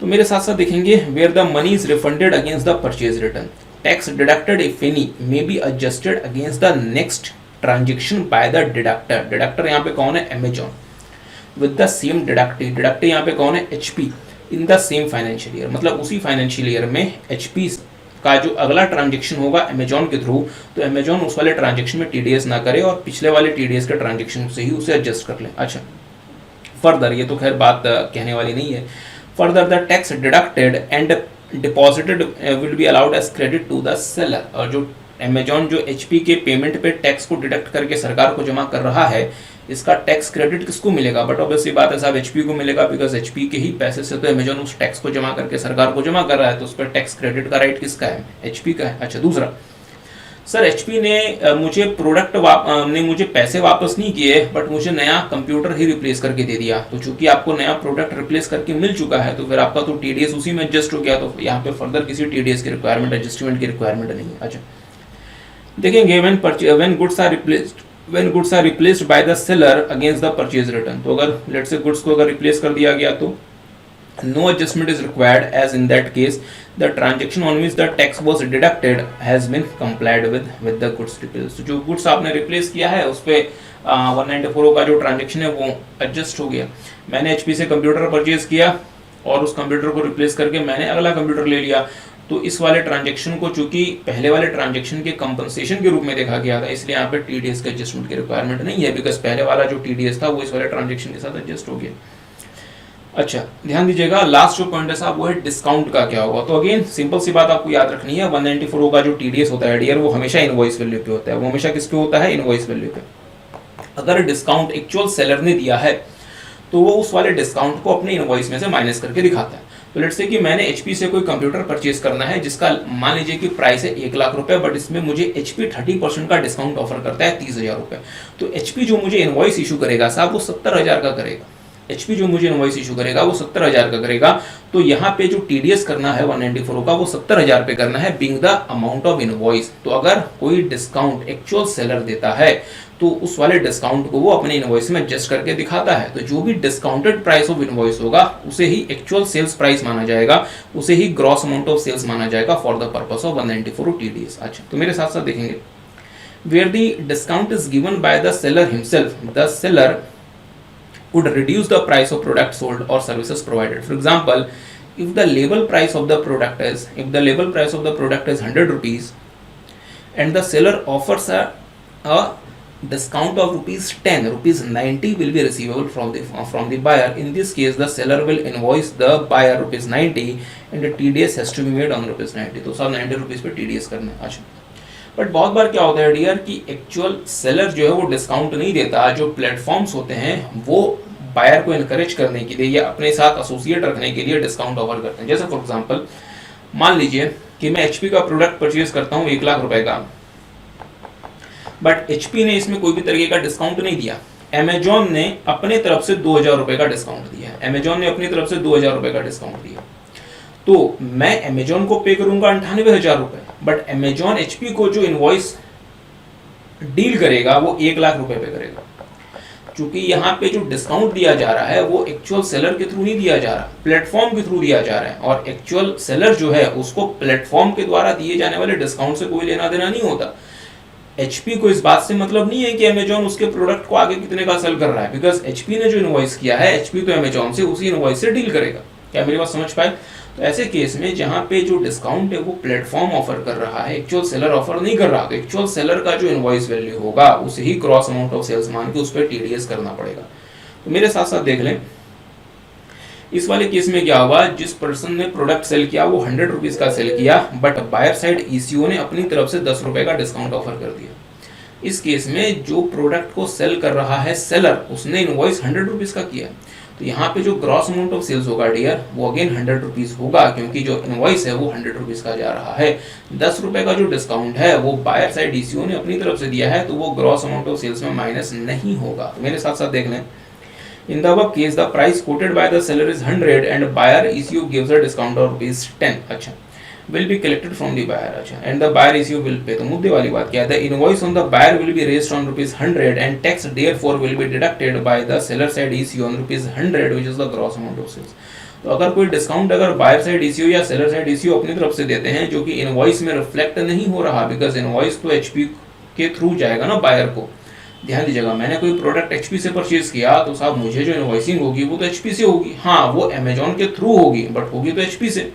तो मेरे साथ साथ देखेंगे where the money is refunded against the purchase return, tax deducted if any may be adjusted against the next transaction by the deductor. Deductor यहाँ पे कौन है? Amazon. With the same deductee, deductee यहाँ पे कौन है? HP. In the same financial year, मतलब उसी फाइनेंशियल ईयर में एचपी का जो अगला ट्रांजेक्शन होगा अमेजॉन के थ्रू, तो अमेजॉन उस वाले ट्रांजेक्शन में टीडीएस ना करे और पिछले वाले टीडीएस के ट्रांजेक्शन से ही उसे एडजस्ट कर ले। अच्छा, फर्दर, ये तो खैर बात कहने वाली नहीं है। Further the tax deducted and deposited will be allowed as credit to the seller. और जो अमेजॉन जो एचपी के पेमेंट पे टैक्स को डिडक्ट करके सरकार को जमा कर रहा है, इसका टैक्स क्रेडिट किसको मिलेगा? बट ऑब्वियसली बात है साहब, एचपी को मिलेगा, बिकॉज एचपी के ही पैसे से तो अमेजॉन उस टैक्स को जमा करके सरकार को जमा कर रहा है, तो उस पर टैक्स क्रेडिट का राइट किसका है? एचपी का है। अच्छा, दूसरा, सर एचपी ने मुझे पैसे वापस नहीं किए, बट मुझे नया कंप्यूटर ही रिप्लेस करके दे दिया। तो चूंकि आपको नया प्रोडक्ट रिप्लेस करके मिल चुका है, तो फिर आपका तो टीडीएस उसी में एडजस्ट हो गया, तो यहाँ पे फर्दर किसी टीडीएस की रिक्वायरमेंट, एडजस्टमेंट की रिक्वायरमेंट नहीं है। अच्छा, देखेंगे when goods are replaced by the seller against the purchase return। तो अगर लेट्स से गुड्स को अगर रिप्लेस कर दिया गया तो no adjustment is required, as in that case the transaction on which the tax was deducted has been complied with the goods replaced। जो गुड्स आपने रिप्लेस किया है उस पे 194 का जो ट्रांजेक्शन है वो एडजस्ट हो गया। मैंने एचपी से कंप्यूटर परचेज किया और उस कंप्यूटर को रिप्लेस करके मैंने अगला कंप्यूटर ले लिया, तो इस वाले ट्रांजेक्शन को चूंकि पहले वाले ट्रांजेक्शन के कंपनसेशन के रूप में देखा गया था, इसलिए यहाँ पे टीडीएस के एडजस्टमेंट की रिक्वायरमेंट नहीं है, बिकॉज पहले वाला जो टीडीएस था वो इस वाले ट्रांजेक्शन के साथ एडजस्ट हो गया। अच्छा, ध्यान दीजिएगा, लास्ट जो पॉइंट है साहब वो है डिस्काउंट का क्या होगा। तो अगेन सिंपल सी बात आपको याद रखनी है, 194 का जो टीडीएस होता है डियर, वो हमेशा इनवॉइस वैल्यू पे होता है। वो हमेशा किस पे होता है? इनवॉइस वैल्यू पे। अगर डिस्काउंट एक्चुअल सेलर ने दिया है तो वो उस वाले डिस्काउंट को अपने इनवॉइस में से माइनस करके दिखाता है। तो लेट्स से कि मैंने एचपी से कोई कंप्यूटर परचेज करना है जिसका मान लीजिए कि प्राइस है 1 लाख रुपए, बट इसमें मुझे एचपी 30% का डिस्काउंट ऑफर करता है 30,000 रुपए। तो एचपी जो मुझे इनवॉइस इशू करेगा साहब वो 70,000 का करेगा। एचपी जो मुझे इनवॉइस इशू करेगा वो 70,000 का करेगा। तो यहाँ पे जो टीडीएस करना है 194 का वो 70,000 पे करना है, being the amount of invoice. तो अगर कोई डिस्काउंट एक्चुअल सेलर देता है तो उस वाले डिस्काउंट को वो अपने इनवॉइस में एडजस्ट करके दिखाता है। तो जो भी डिस्काउंटेड प्राइस ऑफ इनवॉइस होगा उसे ही एक्चुअल सेल्स प्राइस माना जाएगा, उसे ही ग्रॉस अमाउंट ऑफ सेल्स माना जाएगा for the purpose of 194 TDS. अच्छा, तो मेरे साथ साथ देखेंगे, where the discount is given by the seller himself, the seller would reduce the price of product sold or services provided. For example, if the label price of the product is 100 rupees and the seller offers a discount of rupees 10, rupees 90 will be receivable from the buyer. In this case the seller will invoice the buyer rupees 90 and the TDS has to be made on rupees 90। तो सब 90 रुपीज पे TDS करना है। अच्छा, बट बहुत बार क्या होता है डियर कि एक्चुअल सेलर जो है वो डिस्काउंट नहीं देता। जो प्लेटफॉर्म्स होते हैं वो बायर को इनकरेज करने के लिए या अपने साथ एसोसिएट रखने के लिए डिस्काउंट ऑफर करते हैं। जैसे फॉर एग्जांपल मान लीजिए कि मैं एचपी का प्रोडक्ट परचेज करता हूँ 1 लाख रुपए का, बट एचपी ने इसमें कोई भी तरीके का डिस्काउंट नहीं दिया। अमेजॉन ने अपने तरफ से 2,000 रुपए का डिस्काउंट दिया है। अमेजॉन ने अपनी तरफ से 2,000 रुपए का डिस्काउंट दिया, तो मैं अमेजॉन को पे करूंगा 98,000 रुपए, बट अमेजॉन एचपी को जो इनवॉइस डील करेगा वो 1 लाख रुपए पे करेगा। क्योंकि यहाँ पे जो डिस्काउंट दिया जा रहा है वो एक्चुअल सेलर के थ्रू नहीं दिया जा रहा, प्लेटफॉर्म के थ्रू दिया जा रहा है, और एक्चुअल सेलर जो है उसको प्लेटफॉर्म के द्वारा दिए जाने वाले डिस्काउंट से कोई लेना देना नहीं होता। एचपी को इस बात से मतलब नहीं है कि अमेजॉन उसके प्रोडक्ट को आगे कितने का सेल कर रहा है, बिकॉज एचपी ने जो इनवॉइस किया है एचपी तो अमेजॉन से उसी इनवॉइस से डील करेगा। क्या मेरी बात समझ पाए? तो ऐसे केस में जहां पे जो डिस्काउंट है वो प्लेटफॉर्म ऑफर कर रहा है, एक्चुअल सेलर ऑफर नहीं कर रहा, तो एक्चुअल सेलर का जो इनवॉइस वैल्यू होगा उसे ही क्रॉस अमाउंट ऑफ सेल्स मान के उस पर टीडीएस करना पड़ेगा। तो मेरे साथ साथ देख लें, इस वाले केस में क्या हुआ, जिस पर्सन ने प्रोडक्ट सेल किया वो 100 रुपीज का सेल किया, बट बायर साइड ईसीओ ने अपनी तरफ से 10 रुपए का डिस्काउंट ऑफर कर दिया। इस केस में जो प्रोडक्ट को सेल कर रहा है सेलर, उसने इनवॉइस 100 रुपीज का किया, तो यहाँ पे जो ग्रॉस अमाउंट ऑफ सेल्स होगा डियर वो अगेन 100 रुपीज होगा, क्योंकि जो इनवॉइस है वो 100 रुपीज का जा रहा है। 10 रुपए का जो डिस्काउंट है वो बायर साइड ईसीओ ने अपनी तरफ से दिया है, तो वो ग्रॉस अमाउंट ऑफ सेल्स में माइनस नहीं होगा। तो मेरे साथ साथ देख लें, in the above case the price quoted by the seller is 100 and buyer ECU gives a discount of rupees 10, अच्छा, will be collected from the buyer, अच्छा, and the buyer ECU will pay। तो मुद्दे वाली बात क्या है, the invoice on the buyer will be raised on rupees 100 and tax therefore will be deducted by the seller side ECU on rupees 100 which is the gross amount of sales। तो अगर कोई डिस्काउंट अगर बायर साइड ईसीओ या सेलर साइड ईसीओ अपनी तरफ से देते हैं जो कि इनवॉइस में रिफ्लेक्ट नहीं हो रहा, बिकॉज इनवॉइस तो एचपी के थ्रू जाएगा ना बायर को। ध्यान दीजिएगा, मैंने कोई प्रोडक्ट एचपी से परचेज किया तो साहब मुझे जो इनवॉइसिंग होगी वो तो एचपी से होगी, हाँ वो अमेजॉन के थ्रू होगी बट होगी तो एचपी से।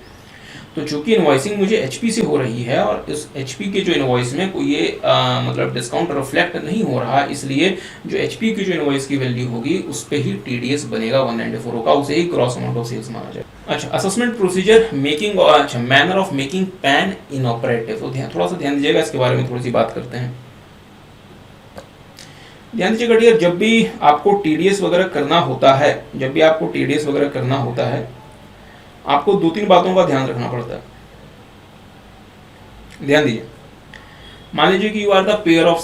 तो चूंकि इनवॉइसिंग मुझे एचपी से हो रही है और इस एचपी के जो इनवॉइस में कोई ये मतलब डिस्काउंट रिफ्लेक्ट नहीं हो रहा, इसलिए जो एचपी की जो इनवॉइस की वैल्यू होगी उस पर ही टीडीएस बनेगा 194 का, उसे ही ग्रॉस अमाउंट ऑफ सेल्स माना जाए। अच्छा, असेसमेंट प्रोसीजर मेकिंग, अच्छा manner of making pan inoperative, तो थोड़ा सा ध्यान दीजिएगा, इसके बारे में थोड़ी सी बात करते हैं। ध्यान दीजिएगा डियर, जब भी आपको टीडीएस वगैरह करना होता है, जब भी आपको टीडीएस वगैरह करना होता है, आपको 2-3 बातों का ध्यान रखना पड़ता है। ध्यान दीजिए, मान लीजिए कि you are the payer of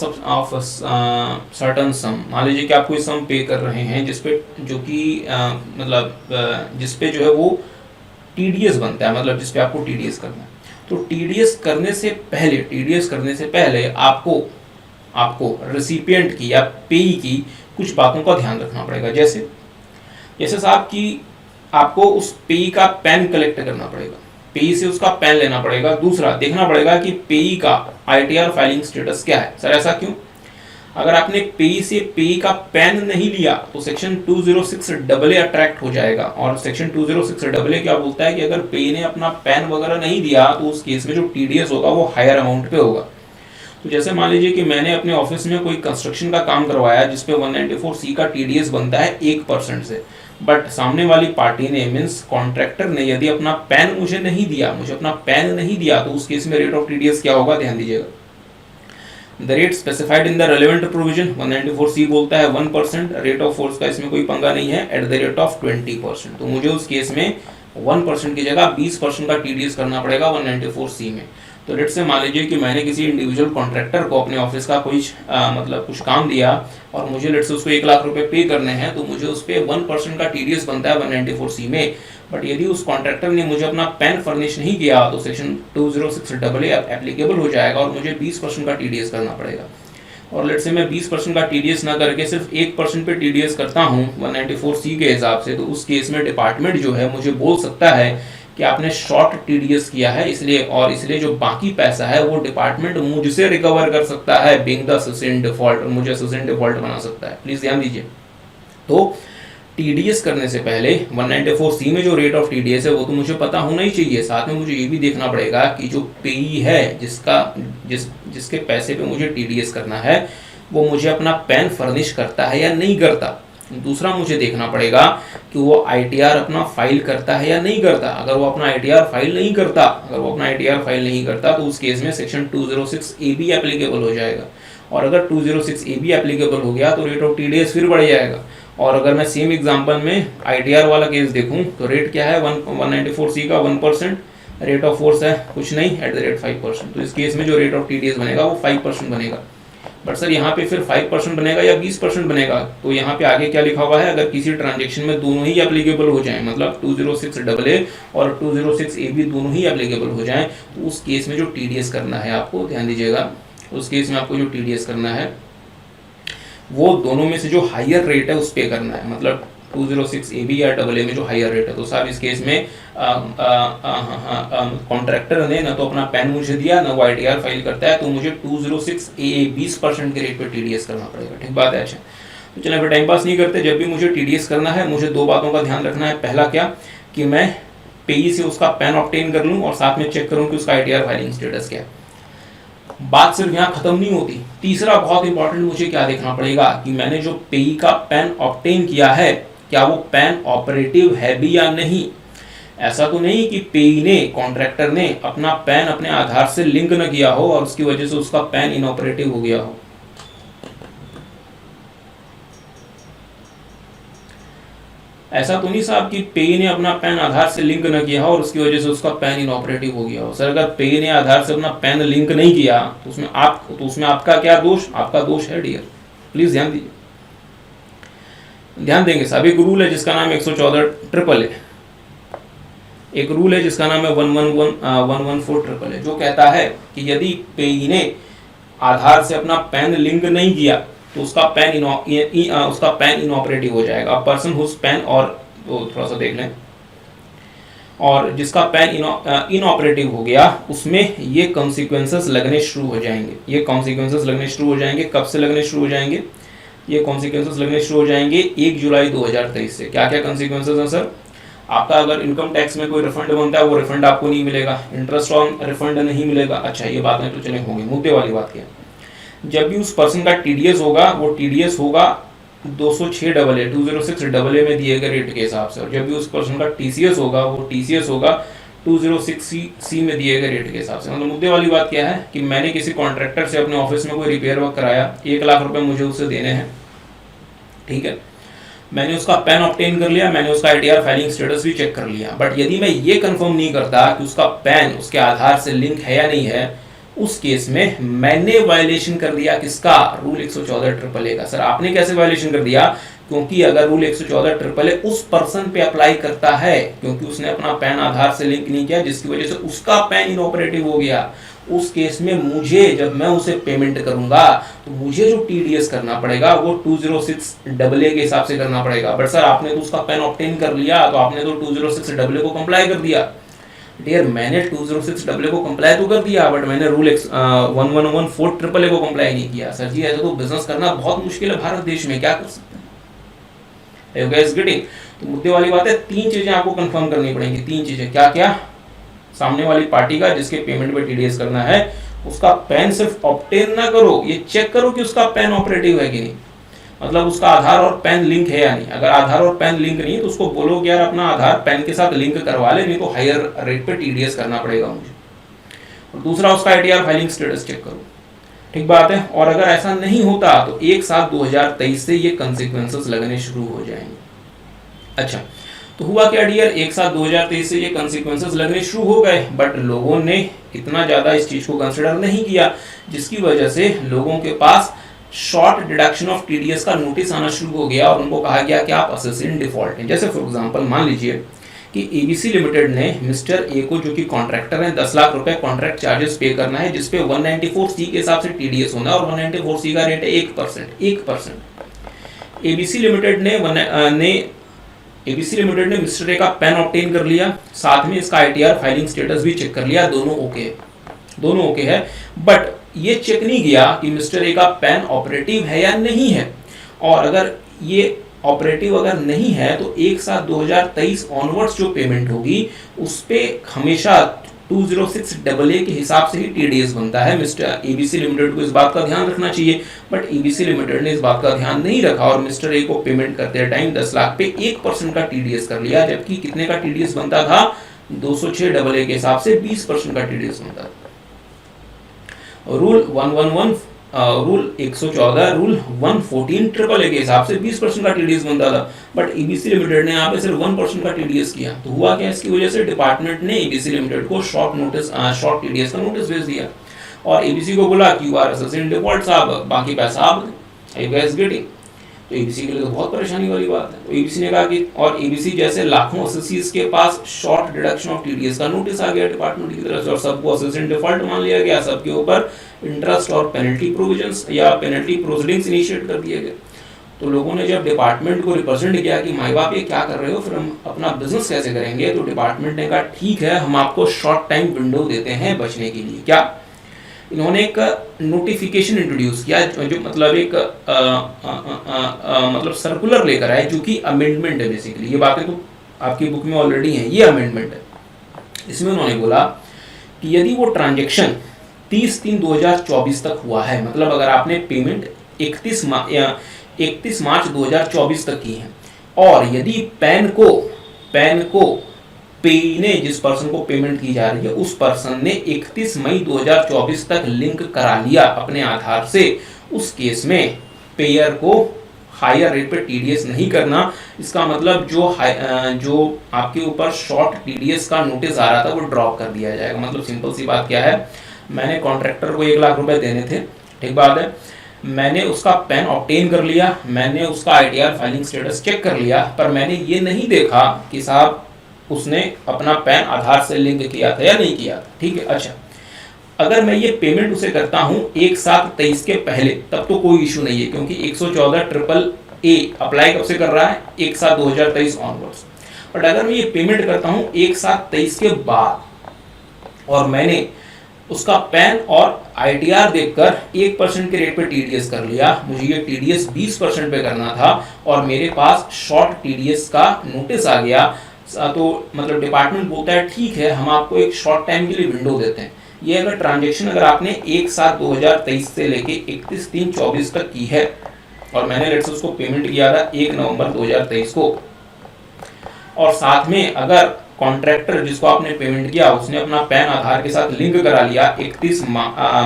certain sum, मान लीजिए कि आप कोई सम पे कर रहे हैं जिसपे जो कि मतलब जिसपे जो है वो टीडीएस बनता है, मतलब जिसपे आपको टीडीएस करना है। तो टीडीएस करने से पहले आपको रेसिपिएंट की या पेई की कुछ बातों का ध्यान रखना पड़ेगा। जैसे साहब कि आपको उस पेई का पैन कलेक्ट करना पड़ेगा, पेई से उसका पैन लेना पड़ेगा। दूसरा देखना पड़ेगा कि पेई का आईटीआर फाइलिंग स्टेटस क्या है। सर ऐसा क्यों? अगर आपने पेई से पेई का पैन नहीं लिया तो सेक्शन 206AA अट्रैक्ट हो जाएगा, और सेक्शन 206AA क्या बोलता है कि अगर पेई ने अपना पैन वगैरह नहीं दिया तो उस केस में जो टीडीएस होगा वो हायर अमाउंट पे होगा। तो जैसे मान लीजिए कि मैंने अपने ऑफिस में कोई कंस्ट्रक्शन का काम करवाया जिसपे 194C का टीडीएस बनता है 1% से, बट सामने वाली पार्टी ने मीन्स कॉन्ट्रैक्टर ने यदि अपना पैन मुझे अपना पैन नहीं दिया तो उस केस में रेट ऑफ टीडीएस क्या होगा, ध्यान दीजिएगा। The rate specified in the relevant provision 194C बोलता है 1%, रेट ऑफ फोर्स का इसमें कोई पंगा नहीं है, एट द रेट ऑफ 20%। तो मुझे उस केस में 1% की जगह 20% का टीडीएस करना पड़ेगा 194C में। तो लेट से मान लीजिए कि मैंने किसी इंडिविजुअल कॉन्ट्रैक्टर को अपने ऑफिस का कोई मतलब कुछ काम दिया और मुझे लेट से उसको 1 लाख रुपए पे करने हैं, तो मुझे उस पर 1% का टीडीएस बनता है 194C में। बट यदि उस कॉन्ट्रैक्टर ने मुझे अपना पैन फर्निश नहीं किया तो सेक्शन 206AA एप्लीकेबल हो जाएगा और मुझे 20% का टीडीएस करना पड़ेगा। और लेट से मैं 20% का टीडीएस ना करके सिर्फ 1% पे टीडीएस करता हूँ 194C के हिसाब से, तो उस केस में डिपार्टमेंट जो है मुझे बोल सकता है कि आपने शॉर्ट टीडीएस किया है, इसलिए जो बाकी पैसा है वो डिपार्टमेंट मुझसे रिकवर कर सकता है बीइंग द असिस्टेंट डिफॉल्ट, और मुझे असिस्टेंट डिफॉल्ट बना सकता है। प्लीज ध्यान दीजिए, तो टीडीएस करने से पहले 194C में जो रेट ऑफ टीडीएस है वो तो मुझे पता होना ही चाहिए। साथ में मुझे ये भी देखना पड़ेगा कि जो पेई है जिसके पैसे पे मुझे टीडीएस करना है वो मुझे अपना पैन फर्निश करता है या नहीं करता। दूसरा मुझे देखना पड़ेगा कि वो आईटीआर अपना फाइल करता है या नहीं करता। अगर वो अपना आईटीआर फाइल नहीं करता तो उस केस में सेक्शन 206AB एप्लीकेबल हो जाएगा, और अगर 206AB एप्लीकेबल हो गया तो रेट ऑफ टीडीएस फिर बढ़ जाएगा। और अगर मैं सेम एग्जांपल में आईटीआर वाला केस देखूं तो रेट क्या है 194C का 1%, रेट ऑफ फोर्स है कुछ नहीं एट द रेट 5%। तो इस केस में जो रेट ऑफ टीडीएस बनेगा वो 5% बनेगा। बट सर यहाँ पे फिर 5% बनेगा या 20% बनेगा, तो यहाँ पे आगे क्या लिखा हुआ है, अगर किसी ट्रांजेक्शन में दोनों ही एप्लीकेबल हो जाएं, मतलब 206AA और 206AB दोनों ही एप्लीकेबल हो जाएं, तो उस केस में जो टीडीएस करना है आपको, ध्यान दीजिएगा, उस केस में आपको जो टीडीएस करना है वो दोनों में से जो हायर रेट है उस पे करना है, मतलब 206AB या AA में जो हायर रेट है। तो साहब इस केस में कॉन्ट्रैक्टर ने ना तो अपना पैन मुझे दिया ना वो आईटीआर फाइल करता है, तो मुझे 206AA 20% के रेट पे टीडीएस करना पड़ेगा। ठीक बात है। अच्छा, तो चलिए फिर टाइम पास नहीं करते, जब भी मुझे टीडीएस करना है मुझे 2 बातों का ध्यान रखना है। पहला क्या कि मैं पेई से उसका पैन ऑब्टेन कर लूँ और साथ में चेक करूँ कि उसका आईटीआर फाइलिंग स्टेटस क्या है। बात सिर्फ यहाँ खत्म नहीं होती। तीसरा बहुत इंपॉर्टेंट मुझे क्या देखना पड़ेगा कि मैंने जो पेई का पैन ऑब्टेन किया है क्या वो पैन ऑपरेटिव है भी या नहीं। ऐसा तो नहीं कि पेई ने, कॉन्ट्रैक्टर ने अपना पैन अपने आधार से लिंक न किया हो और उसकी वजह से उसका पैन इनऑपरेटिव हो गया हो। ऐसा तो नहीं साहब कि पेई ने अपना पैन आधार से लिंक न किया हो और उसकी वजह से उसका पैन इनऑपरेटिव हो गया हो। सर अगर पेई ने आधार से अपना पैन लिंक नहीं किया तो उसमें आपका क्या दोष, आपका दोष है डियर। प्लीज ध्यान दीजिए, ध्यान देंगे साहब। एक रूल है जिसका नाम 114 एक रूल है जिसका नाम है 114 जो कहता है कि यदि पेई ने आधार से अपना पैन लिंक नहीं किया तो उसका पैन इनऑपरेटिव हो जाएगा। पर्सन हुज पैन, और थोड़ा सा देख लें, और जिसका पैन इनऑपरेटिव हो गया उसमें ये कॉन्सिक्वेंसेस लगने शुरू हो जाएंगे। ये कॉन्सिक्वेंसेस लगने शुरू हो जाएंगे। कब से लगने शुरू हो जाएंगे? ये कॉन्सिक्वेंसेस लगने शुरू हो जाएंगे 1 जुलाई 2023 से। क्या क्या कॉन्सिक्वेंसेस हैं सर? आपका अगर इनकम टैक्स में कोई रिफंड बनता है वो रिफंड आपको नहीं मिलेगा, इंटरेस्ट ऑन रिफंड नहीं मिलेगा। अच्छा, ये बातें तो चले होंगी। मुद्दे वाली बात क्या है? जब भी उस पर्सन का टीडीएस होगा वो टीडीएस होगा 206 AA 206 AA में दिए गए रेट के हिसाब से, और जब भी उस पर्सन का टीसीएस होगा वो टीसीएस होगा 206C में दिए गए रेट के हिसाब से। मतलब मुद्दे वाली बात क्या है कि मैंने किसी कॉन्ट्रैक्टर से अपने ऑफिस में कोई रिपेयर वर्क कराया, 1 लाख रुपए मुझे उसे देने हैं, ठीक है। मैंने उसका पैन ऑब्टेन कर लिया, मैंने उसका आईटीआर फाइलिंग स्टेटस भी चेक कर लिया, बट यदि मैं ये कंफर्म नहीं करता कि उसका पैन उसके आधार से लिंक है या नहीं है, उस केस में मैंने वायलेशन कर दिया किसका? रूल 114 AAA का। सर आपने कैसे वायलेशन कर दिया? क्योंकि अगर रूल 114 AAA उस पर्सन पे अप्लाई करता है क्योंकि उसने अपना पैन आधार से लिंक नहीं किया, जिसकी वजह से उसका पैन इनऑपरेटिव हो गया, उस केस में मुझे, जब मैं उसे पेमेंट करूंगा तो मुझे जो टीडीएस करना पड़ेगा वो 206 AA के हिसाब से करना पड़ेगा। बट सर आपने तो उसका पैन ऑब्टेन कर लिया, तो आपने तो 206 AA को कंप्लाई कर दिया। डियर, मैंने 206 AA को कंप्लाई तो कर दिया, बट मैंने रूल 1114 AAA को कंप्लाई नहीं किया। सर जी ऐसा तो बिजनेस करना बहुत मुश्किल है भारत देश में, क्या कर सकते हैं? You guys getting? तो मुद्दे वाली बात है, 3 चीजें आपको कंफर्म करनी पड़ेंगी। 3 चीजें क्या क्या? सामने वाली पार्टी का जिसके पेमेंट पे टीडीएस करना है उसका पैन सिर्फ ऑब्टेन ना करो, ये चेक करो कि उसका पैन ऑपरेटिव है कि नहीं, मतलब उसका आधार और पैन लिंक है या नहीं। अगर आधार और पैन लिंक नहीं है तो उसको बोलो कि यार अपना आधार पैन के साथ लिंक करवा ले, नहीं तो हायर रेट पे टीडीएस करना पड़ेगा मुझे। और दूसरा, उसका आईटीआर फाइलिंग स्टेटस चेक करो, ठीक बात है। और अगर ऐसा नहीं होता तो 1/7/2023 से ये कंसिक्वेंसेस लगने शुरू हो जाएंगे। अच्छा, तो हुआ क्या डियर? 1/7/2023 से ये कंसिक्वेंसेस लगने शुरू हो गए, बट लोगों ने इतना ज़्यादा इस चीज़ को कंसिडर नहीं किया, जिसकी वजह से लोगों के पास शॉर्ट डिडक्शन ऑफ टीडीएस का नोटिस आना शुरू हो गया और उनको कहा गया कि आप असेसिंग इन डिफॉल्ट हैं। जैसे फॉर एग्जांपल मान लीजिए कि एबीसी लिमिटेड ने मिस्टर ए को, जो कि कॉन्ट्रैक्टर है, 10 लाख रुपए कॉन्ट्रैक्ट चार्जेस पे करना है, जिसपे 194C के हिसाब से टीडीएस होना है और 194C का रेट है 1%। एबीसी लिमिटेड ने मिस्टर ए का पैन ऑब्टेन कर लिया, साथ में इसका आईटीआर फाइलिंग स्टेटस भी चेक कर लिया, दोनों ओके है, बट ये चेक नहीं किया कि मिस्टर ए का पैन ऑपरेटिव है या नहीं है। और अगर ये ऑपरेटिव अगर नहीं है तो 1/7/2023 ऑनवर्ड्स जो पेमेंट होगी उस पे हमेशा 206 AA के हिसाब से ही टीडीएस बनता है। मिस्टर एबीसी लिमिटेड को इस बात का ध्यान रखना चाहिए, बट एबीसी लिमिटेड ने इस बात का ध्यान नहीं रखा और मिस्टर ए को पेमेंट करते टाइम 10 लाख पे 1% का टीडीएस कर लिया, जबकि कितने का टीडीएस बनता था? 206 AA के हिसाब से 20% का टीडीएस बनता था। रूल 114 रूल 114 AAA के हिसाब से 20% का टीडीएस बनता था, बट एबीसी लिमिटेड ने यहाँ पे सिर्फ 1% का टीडीएस किया। तो हुआ क्या? इसकी वजह से डिपार्टमेंट ने एबीसी लिमिटेड को शॉर्ट टीडीएस का नोटिस भेज दिया और एबीसी को बोला कि you are assessing in default साहब, बाकी पैसा आप गेटिंग। तो एबीसी के लिए तो बहुत परेशानी वाली बात है। तो एबीसी ने कहा कि, और एबीसी जैसे लाखों असेसीज के पास शॉर्ट डिडक्शन ऑफ टीडीएस का नोटिस आ गया डिपार्टमेंट की तरफ से और सबको असेसिंग डिफॉल्ट मान लिया गया, सबके ऊपर इंटरेस्ट और पेनल्टी प्रोविजंस या पेनल्टी प्रोसीडिंग्स इनिशिएट कर दिए गए। तो लोगों ने जब डिपार्टमेंट को रिप्रेजेंट किया कि माई बाप ये क्या कर रहे हो, फिर हम अपना बिजनेस कैसे करेंगे, तो डिपार्टमेंट ने कहा ठीक है हम आपको शॉर्ट टाइम विंडो देते हैं बचने के लिए। क्या? इन्होंने एक नोटिफिकेशन इंट्रोड्यूस किया, जो मतलब एक मतलब सर्कुलर लेकर आए, जो कि अमेंडमेंट है बेसिकली। ये बातें तो आपकी बुक में ऑलरेडी हैं, ये अमेंडमेंट है। इसमें उन्होंने बोला कि यदि वो ट्रांजैक्शन 30/3/2024 तक हुआ है, मतलब अगर आपने पेमेंट 31 मार्च 2024 तक की है और यदि पैन को पे ने, जिस पर्सन को पेमेंट की जा रही है, उस पर्सन ने 31 मई 2024 तक लिंक करा लिया अपने आधार से, उस केस में पेयर को हायर रेट पे टीडीएस नहीं करना। इसका मतलब जो आपके ऊपर शॉर्ट टीडीएस का नोटिस आ रहा था वो ड्रॉप कर दिया जाएगा। मतलब सिंपल सी बात क्या है, मैंने कॉन्ट्रैक्टर को 1 लाख रुपए देने थे, ठीक बात है, मैंने उसका पैन ऑब्टेन कर लिया, मैंने उसका आईटीआर फाइलिंग स्टेटस चेक कर लिया, पर मैंने ये नहीं देखा कि साहब उसने अपना पैन आधार से लिंक किया था या नहीं किया था, ठीक है। अच्छा, अगर मैं ये पेमेंट उसे करता हूँ 1/7/23 के पहले, तब तो कोई इशू नहीं है, क्योंकि 114 AAA अप्लाई कब से कर रहा है? 1/7/2023 ऑनवर्ड्स। बट अगर मैं ये पेमेंट करता हूँ 1/7/23 के बाद और मैंने उसका पैन और ITR देखकर 1% के रेट पे TDS कर लिया, मुझे ये TDS 20% पे करना था और मेरे पास शॉर्ट TDS का नोटिस आ गया, तो मतलब डिपार्टमेंट बोलता है ठीक है हम आपको एक शॉर्ट टाइम के लिए विंडो देते हैं। ये अगर ट्रांजेक्शन अगर आपने 1/7/2023 से लेके 31/3/24 तक की है और मैंने लेट्स उसको पेमेंट किया था 1 नवंबर 2023 को, और साथ में अगर कॉन्ट्रैक्टर जिसको आपने पेमेंट किया उसने अपना पैन आधार के साथ लिंक करा लिया 31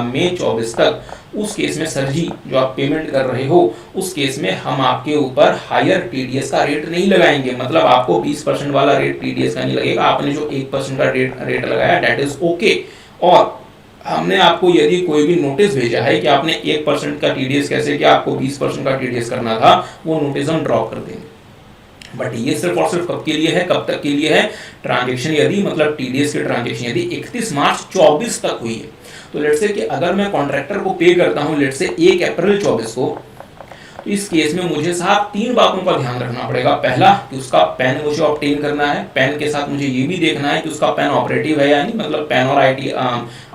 मई 24 तक, उस केस में सर जी जो आप पेमेंट कर रहे हो उस केस में हम आपके ऊपर हायर TDS का रेट नहीं लगाएंगे, मतलब आपको 20% वाला रेट TDS का नहीं लगेगा, आपने जो 1% का रेट लगाया दैट इज ओके। और हमने आपको यदि कोई भी नोटिस भेजा है कि आपने 1% का TDS कैसे किया, आपको 20% का TDS करना था, वो नोटिस हम ड्रॉप कर देंगे। बट ये सिर्फ और सिर्फ कब के लिए है, कब तक के लिए है, ट्रांजेक्शन यदि मतलब TDS की ट्रांजेक्शन यदि 31 मार्च 24 तक हुई है। तो लेट्स से कि अगर मैं कॉन्ट्रैक्टर को पे करता हूं लेट्स से 1 अप्रैल 24 को, तो इस केस में मुझे साहब 3 बातों का ध्यान रखना पड़ेगा। पहला कि उसका पैन मुझे ऑब्टेन करना है, पैन के साथ मुझे ये भी देखना है कि उसका पैन ऑपरेटिव है या नहीं, मतलब पैन और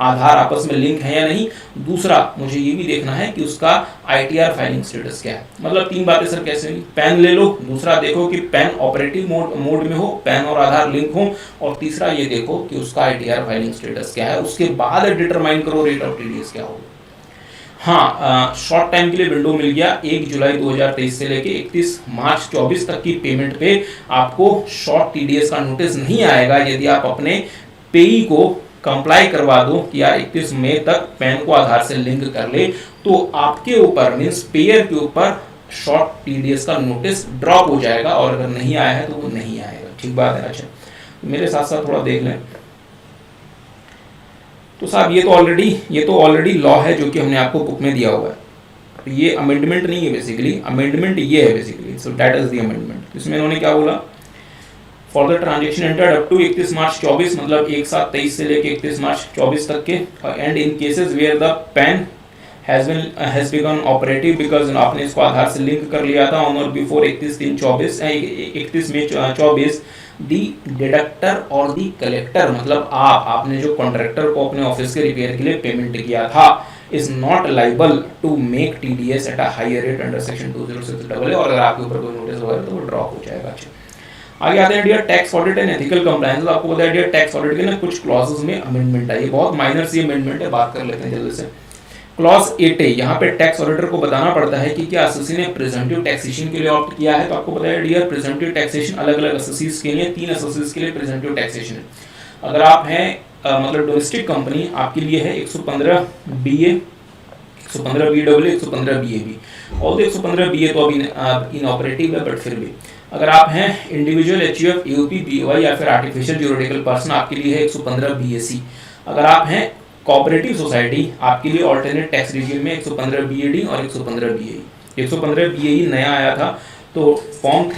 आधार आपस में लिंक है या नहीं। दूसरा मुझे ये भी देखना है कि उसका ITR फाइलिंग स्टेटस क्या है। मतलब 3 बातें सर कैसे हुई, पैन ले लो, दूसरा देखो कि पैन ऑपरेटिव मोड में हो, पैन और आधार लिंक हो, और तीसरा ये देखो कि उसका ITR फाइलिंग स्टेटस क्या है। उसके बाद डिटरमाइन करो रेट ऑफ TDS क्या होगा। हाँ, शॉर्ट टाइम के लिए विंडो मिल गया 1 जुलाई 2023 से लेके 31 मार्च 24 तक की पेमेंट पे आपको शॉर्ट TDS का नोटिस नहीं आएगा यदि आप अपने पेई को कंप्लाई करवा दो कि यार 31 मई तक पैन को आधार से लिंक कर ले, तो आपके ऊपर मीन्स पेयर के ऊपर शॉर्ट TDS का नोटिस ड्रॉप हो जाएगा, और अगर नहीं आया है तो वो नहीं आएगा। ठीक बात है। अच्छा, मेरे साथ साथ थोड़ा देख लें। तो साहब ये तो ऑलरेडी लॉ है जो कि हमने आपको बुक में दिया हुआ है, तो ये अमेंडमेंट नहीं है बेसिकली, अमेंडमेंट ये है basically. So that is the amendment. इसमें इन्होंने क्या बोला, for the transaction entered up to 31 March 24 मतलब 1/7/23 से लेके 31 मार्च 24 तक के, and in cases where the PAN has become operative because आपने इसको आधार से लिंक कर लिया था ऑन और बिफोर 31 मई 24, दी डिडक्टर और दी कलेक्टर मतलब आपने जो कॉन्ट्रैक्टर को अपने ऑफिस के रिपेयर के लिए पेमेंट किया था is not liable to make TDS at a higher rate under section 206AA, और अगर आपके ऊपर कोई नोटिस होगा तो वो ड्रॉप हो जाएगा। अच्छा, आगे आते हैं dear tax audit and ethical compliance. आपको बताया डियर टैक्स ऑडिट के ना कुछ क्लॉजेस में अमेंडमेंट आई है, बहुत माइनर सी अमेंडमेंट है, बात कर लेते हैं जल्दी से। क्लॉज 8A, यहाँ पे टैक्स ऑडिटर को बताना पड़ता है कि क्या एसएससी ने प्रिजम्पटिव टैक्सेशन के लिए ऑप्ट किया है। तो आपको बताया डियर प्रिजम्पटिव टैक्सेशन अलग अलग एसएससीज के लिए 3 एसएससीज के लिए प्रिजम्पटिव टैक्सेशन है। अगर आप हैं मतलब डोमेस्टिक कंपनी, आपके लिए है 115BA, 115BAA, 115BAB, और 115BA तो अभी इनऑपरेटिव है, बट फिर भी अगर आप हैं इंडिविजुअल HUF, AOP, BOI या फिर आर्टिफिशियल ज्यूरिडिकल पर्सन, आपके लिए है 115BAC। अगर आप हैं कोऑपरेटिव सोसाइटी, आपके लिए ऑल्टरनेट टैक्स रिजीम में 115BAD और 115BAE। 115BAE नया आया था, तो फॉर्म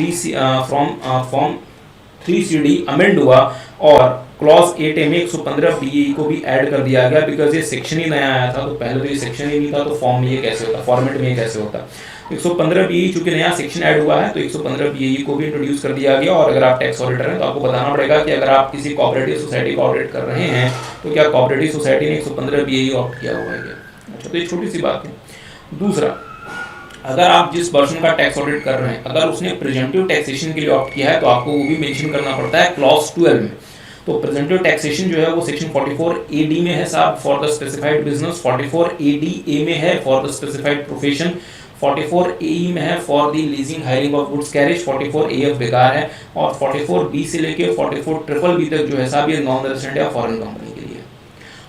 3CD अमेंड हुआ और क्लॉज 8A में 115BAE को भी ऐड कर दिया गया, बिकॉज ये सेक्शन ही नया आया था, तो पहले तो ये सेक्शन ही नहीं था, तो फॉर्म में ये कैसे होता, फॉर्मेट में ये कैसे होता। 115BAE चूंकि नया सेक्शन ऐड हुआ है तो 115BAE को भी इंट्रोड्यूस कर दिया गया। और अगर आप टैक्स ऑडिटर हैं तो आपको बताना पड़ेगा कि अगर आप किसी कोऑपरेटिव सोसाइटी को ऑडिट कर रहे हैं तो क्या कोऑपरेटिव सोसाइटी ने 115BAE ऑप्ट किया हुआ है क्या। अच्छा, तो ये छोटी सी बात है। दूसरा, अगर आप जिस पर्सन का टैक्स ऑडिट कर रहे हैं अगर उसने प्रिजम्पटिव टैक्सेशन के लिए ऑप्ट किया है तो आपको वो भी मेंशन करना पड़ता है क्लॉज 12 में। तो प्रिजम्पटिव टैक्सेशन जो है वो सेक्शन 44AD में है साहब for the specified business, 44ADA में है for the specified profession, 44AE में है for the leasing hiring of goods carriage, 44AF बेकार है, और 44B से लेके 44BBB तक जो है साहब ये नॉन रेजिडेंट या फॉरेन कंपनी के लिए।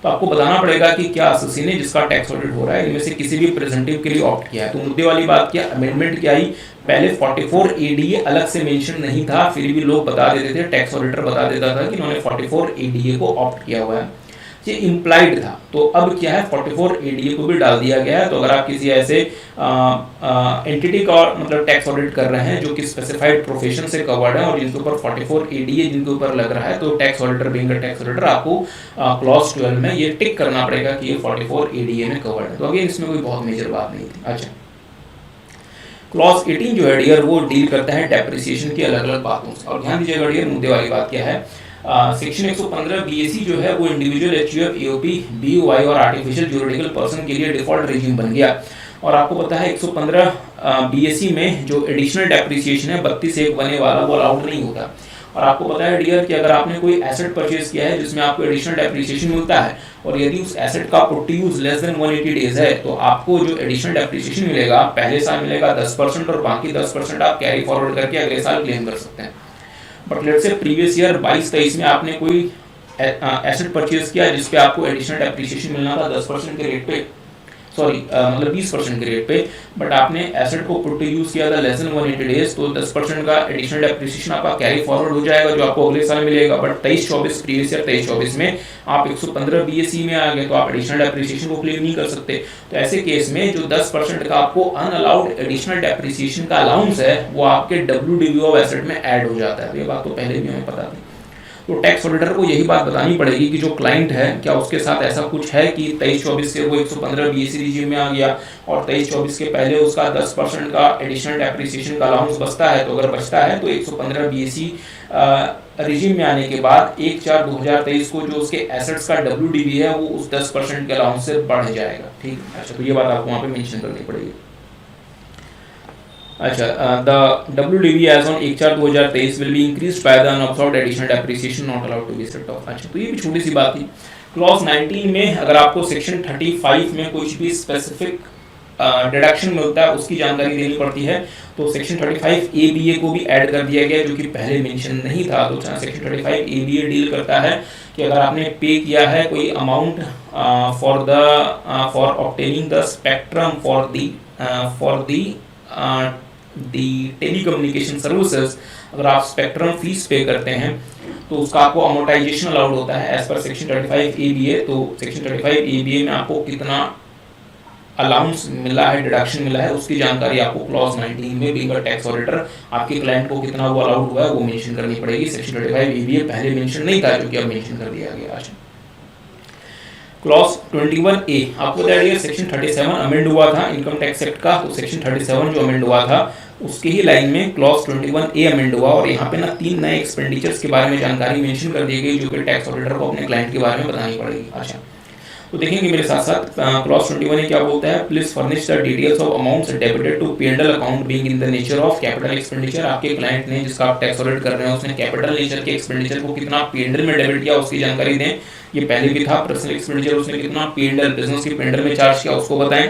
तो आपको बताना पड़ेगा कि क्या एसएससी ने जिसका टैक्स ऑडिट हो रहा है इनमें से किसी भी प्रेजेंटिव के लिए ऑप्ट किया है। तो मुद्दे वाली बात क्या, अमेंडमेंट क्या आई, पहले 44ADA अलग से मेंशन नहीं था, फिर भी लोग बता देते थे, टैक्स ऑडिटर बता देता था कि इन्होंने 44ADA को ऑप्ट किया हुआ है, ये इम्प्लाइड था। तो अब क्या है 44ADA को भी डाल दिया गया है। तो अगर आप किसी ऐसे एंटिटी का मतलब टैक्स ऑडिट कर रहे हैं जो कि स्पेसिफाइड प्रोफेशन से कवर्ड है और जिनके ऊपर 44ADA जिनके ऊपर लग रहा है, तो tax auditor being a tax auditor आपको क्लॉज 12 में ये टिक करना पड़ेगा कि ये 44ADA में कवर्ड है। तो अगेन इसमें कोई बहुत मेजर बात नहीं थी। अच्छा, क्लॉज 18 जो है डियर वो डील करता है डेप्रिसिएशन की अलग अलग बातों से। और ध्यान दीजिएगा डियर, मुद्दे वाली बात क्या है, सेक्शन 115 बीएसी जो है वो इंडिविजुअल एचयूएफ, एओपी, बीओआई और आर्टिफिशियल ज्यूरिडिकल पर्सन के लिए डिफॉल्ट रेजिम बन गया। और आपको पता है 115 बीएसी में जो एडिशनल डेप्रिसिएशन है 32 बने वाला वो अलाउड नहीं होता। और आपको पता है डियर कि अगर आपने कोई एसेट परचेज किया है जिसमें आपको एडिशनल डेप्रिसिएशन मिलता है और यदि उस एसेट का put to use less than 180 days है तो आपको जो एडिशनल डेप्रिसिएशन मिलेगा पहले साल मिलेगा 10% और बाकी 10% आप कैरी फॉरवर्ड करके अगले साल क्लेम कर सकते हैं। But let's say previous year 22-23 में आपने कोई एसेट परचेज किया जिसपे आपको एडिशनल डेप्रिसिएशन मिलना था 10% के रेट पे, मतलब 20% के रेट पे, बट आपने एसेट को पुट टू यूज किया था लेस देन 180 डेज, तो 10% का एडिशनल डेप्रिसिएशन आपका कैरी फॉरवर्ड हो जाएगा जो आपको अगले साल मिलेगा। बट 23-24 प्रीवियस ईयर 23-24 में आप 115 बीएसी में आ गए तो आप एडिशनल डेप्रिसिएशन को क्लेम नहीं कर सकते। तो ऐसे केस में जो 10% का आपको अनअलाउड एडिशनल डेप्रिसिएशन का अलाउंस है वो आपके WDV ऑफ एसेट में ऐड हो जाता है। ये बात तो पहले भी हमें पता थी। तो टैक्स ऑडिटर को यही बात बतानी पड़ेगी कि जो क्लाइंट है क्या उसके साथ ऐसा कुछ है कि 23-24 से वो 115 बीएसी रिजीम में आ गया और 23-24 के पहले उसका 10% का एडिशनल डेप्रिसिएशन का अलाउंस बचता है। तो अगर बचता है तो 115 बीएसी रिजीम में आने के बाद 1/4/2023 को जो उसके एसेट्स का WDV है वो उस 10% के अलाउंस से बढ़ जाएगा। ठीक, अच्छा, तो ये बात आपको वहाँ पे मेंशन करनी पड़ेगी। अच्छा, the WDV as on 1/4/2023 will be increased by the unabsorbed additional depreciation not allowed to be set off. अच्छा, तो ये भी छोटी सी बात थी। क्लॉज 19 में अगर आपको सेक्शन 35 में कुछ भी स्पेसिफिक डिडक्शन मिलता है उसकी जानकारी देनी पड़ती है तो सेक्शन 35 ABA को भी ऐड कर दिया गया जो कि पहले मेंशन नहीं था। तो सेक्शन 35 ABA डील करता है कि अगर आपने पे किया है कोई amount for obtaining the spectrum for the telecommunication services, अगर आप स्पेक्ट्रम फीस पे करते हैं तो उसका आपको अमोर्टाइजेशन अलाउड होता है एज पर सेक्शन 35 ABA। तो सेक्शन 35 ABA में आपको कितना अलाउंस मिला है, डिडक्शन मिला है, उसकी जानकारी आपको क्लॉज 19 में बीइंग अ टैक्स ऑडिटर आपके क्लाइंट को कितना वो अलाउड हुआ है वो मेंशन करनी पड़ेगी। सेक्शन 35 ABA पहले मेंशन नहीं था जो कि अब मेंशन कर दिया गया आज। क्लॉज 21A आपको बता दिया सेक्शन 37 अमेंड हुआ था इनकम टैक्स एक्ट का, तो सेक्शन 37 जो अमेंड हुआ था उसके ही लाइन में क्लॉज 21A अमेंड हुआ और यहाँ पे ना 3 नए एक्सपेंडिचर्स के बारे में जानकारी मेंशन कर दी गई जो कि टैक्स ऑडिटर को अपने क्लाइंट के बारे में बतानी पड़ेगी। अच्छा, तो देखेंगे मेरे साथ साथ क्लॉज 21A क्या बोलता है, please furnish the details of amounts debited to P&L account being in the nature of capital expenditure. आपके क्लाइंट ने जिसका आप टैक्स ऑडिट कर रहे हैं उसने कैपिटल नेचर के एक्सपेंडिचर को कितना P&L में डेबिट किया उसकी जानकारी दें। ये पहले भी था, पर्सनल एक्सपेंडिचर उसने कितना P&L बिजनेस की P&L में चार्ज किया उसको बताएं।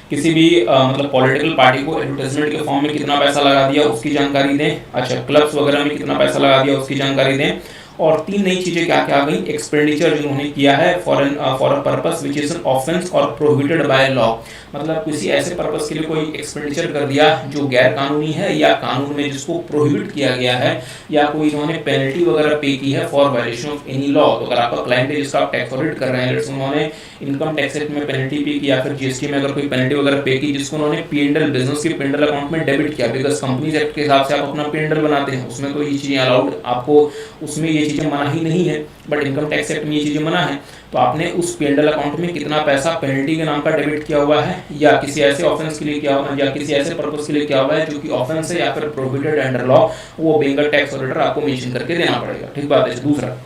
किसी भी मतलब पॉलिटिकल पार्टी को एडवर्टाइजमेंट के फॉर्म में कितना पैसा लगा दिया उसकी जानकारी दें। अच्छा, क्लब्स वगैरह में कितना पैसा लगा दिया उसकी जानकारी दें। और 3 नई चीजें क्या क्या आ गई, एक्सपेंडिचर जो उन्होंने किया है for a purpose which is an offence और प्रोहिबिटेड बाय लॉ, मतलब किसी ऐसे पर्पस के लिए कोई एक्सपेंडिचर कर दिया जो गैर कानूनी है या कानून में जिसको प्रोहिबिट किया गया है या कोई उन्होंने पेनल्टी वगैरह पे की है for violation of any law. तो अगर आपका क्लाइंट है जिसका आप टैक्स ऑडिट कर रहे हैं, लेट्स उन्होंने इनकम टैक्स एक्ट में पेनल्टी पे की या फिर GST में अगर कोई पेनल्टी वगैरह पे की जिसको उन्होंने P&L बिजनेस के P&L अकाउंट में डेबिट किया, बिकॉज कंपनीज एक्ट के हिसाब से आप अपना P&L बनाते हैं उसमें तो ये चीजें अलाउड, आपको उसमें ये चीजें मना ही नहीं है, बट इनकम टैक्स एक्ट में ये चीजें मना है। तो आपने उस P&L अकाउंट में कितना पैसा पेनल्टी के नाम का डेबिट किया हुआ है या किसी ऐसे ऑफेंस के लिए किया हुआ है या किसी ऐसे पर्पस के लिए किया हुआ है जो कि ऑफेंस है या फिर प्रोहिबिटेड अंडर लॉ, वो बीइंग अ टैक्स ऑडिटर आपको मेंशन करके देना पड़ेगा। ठीक बात है। दूसरा,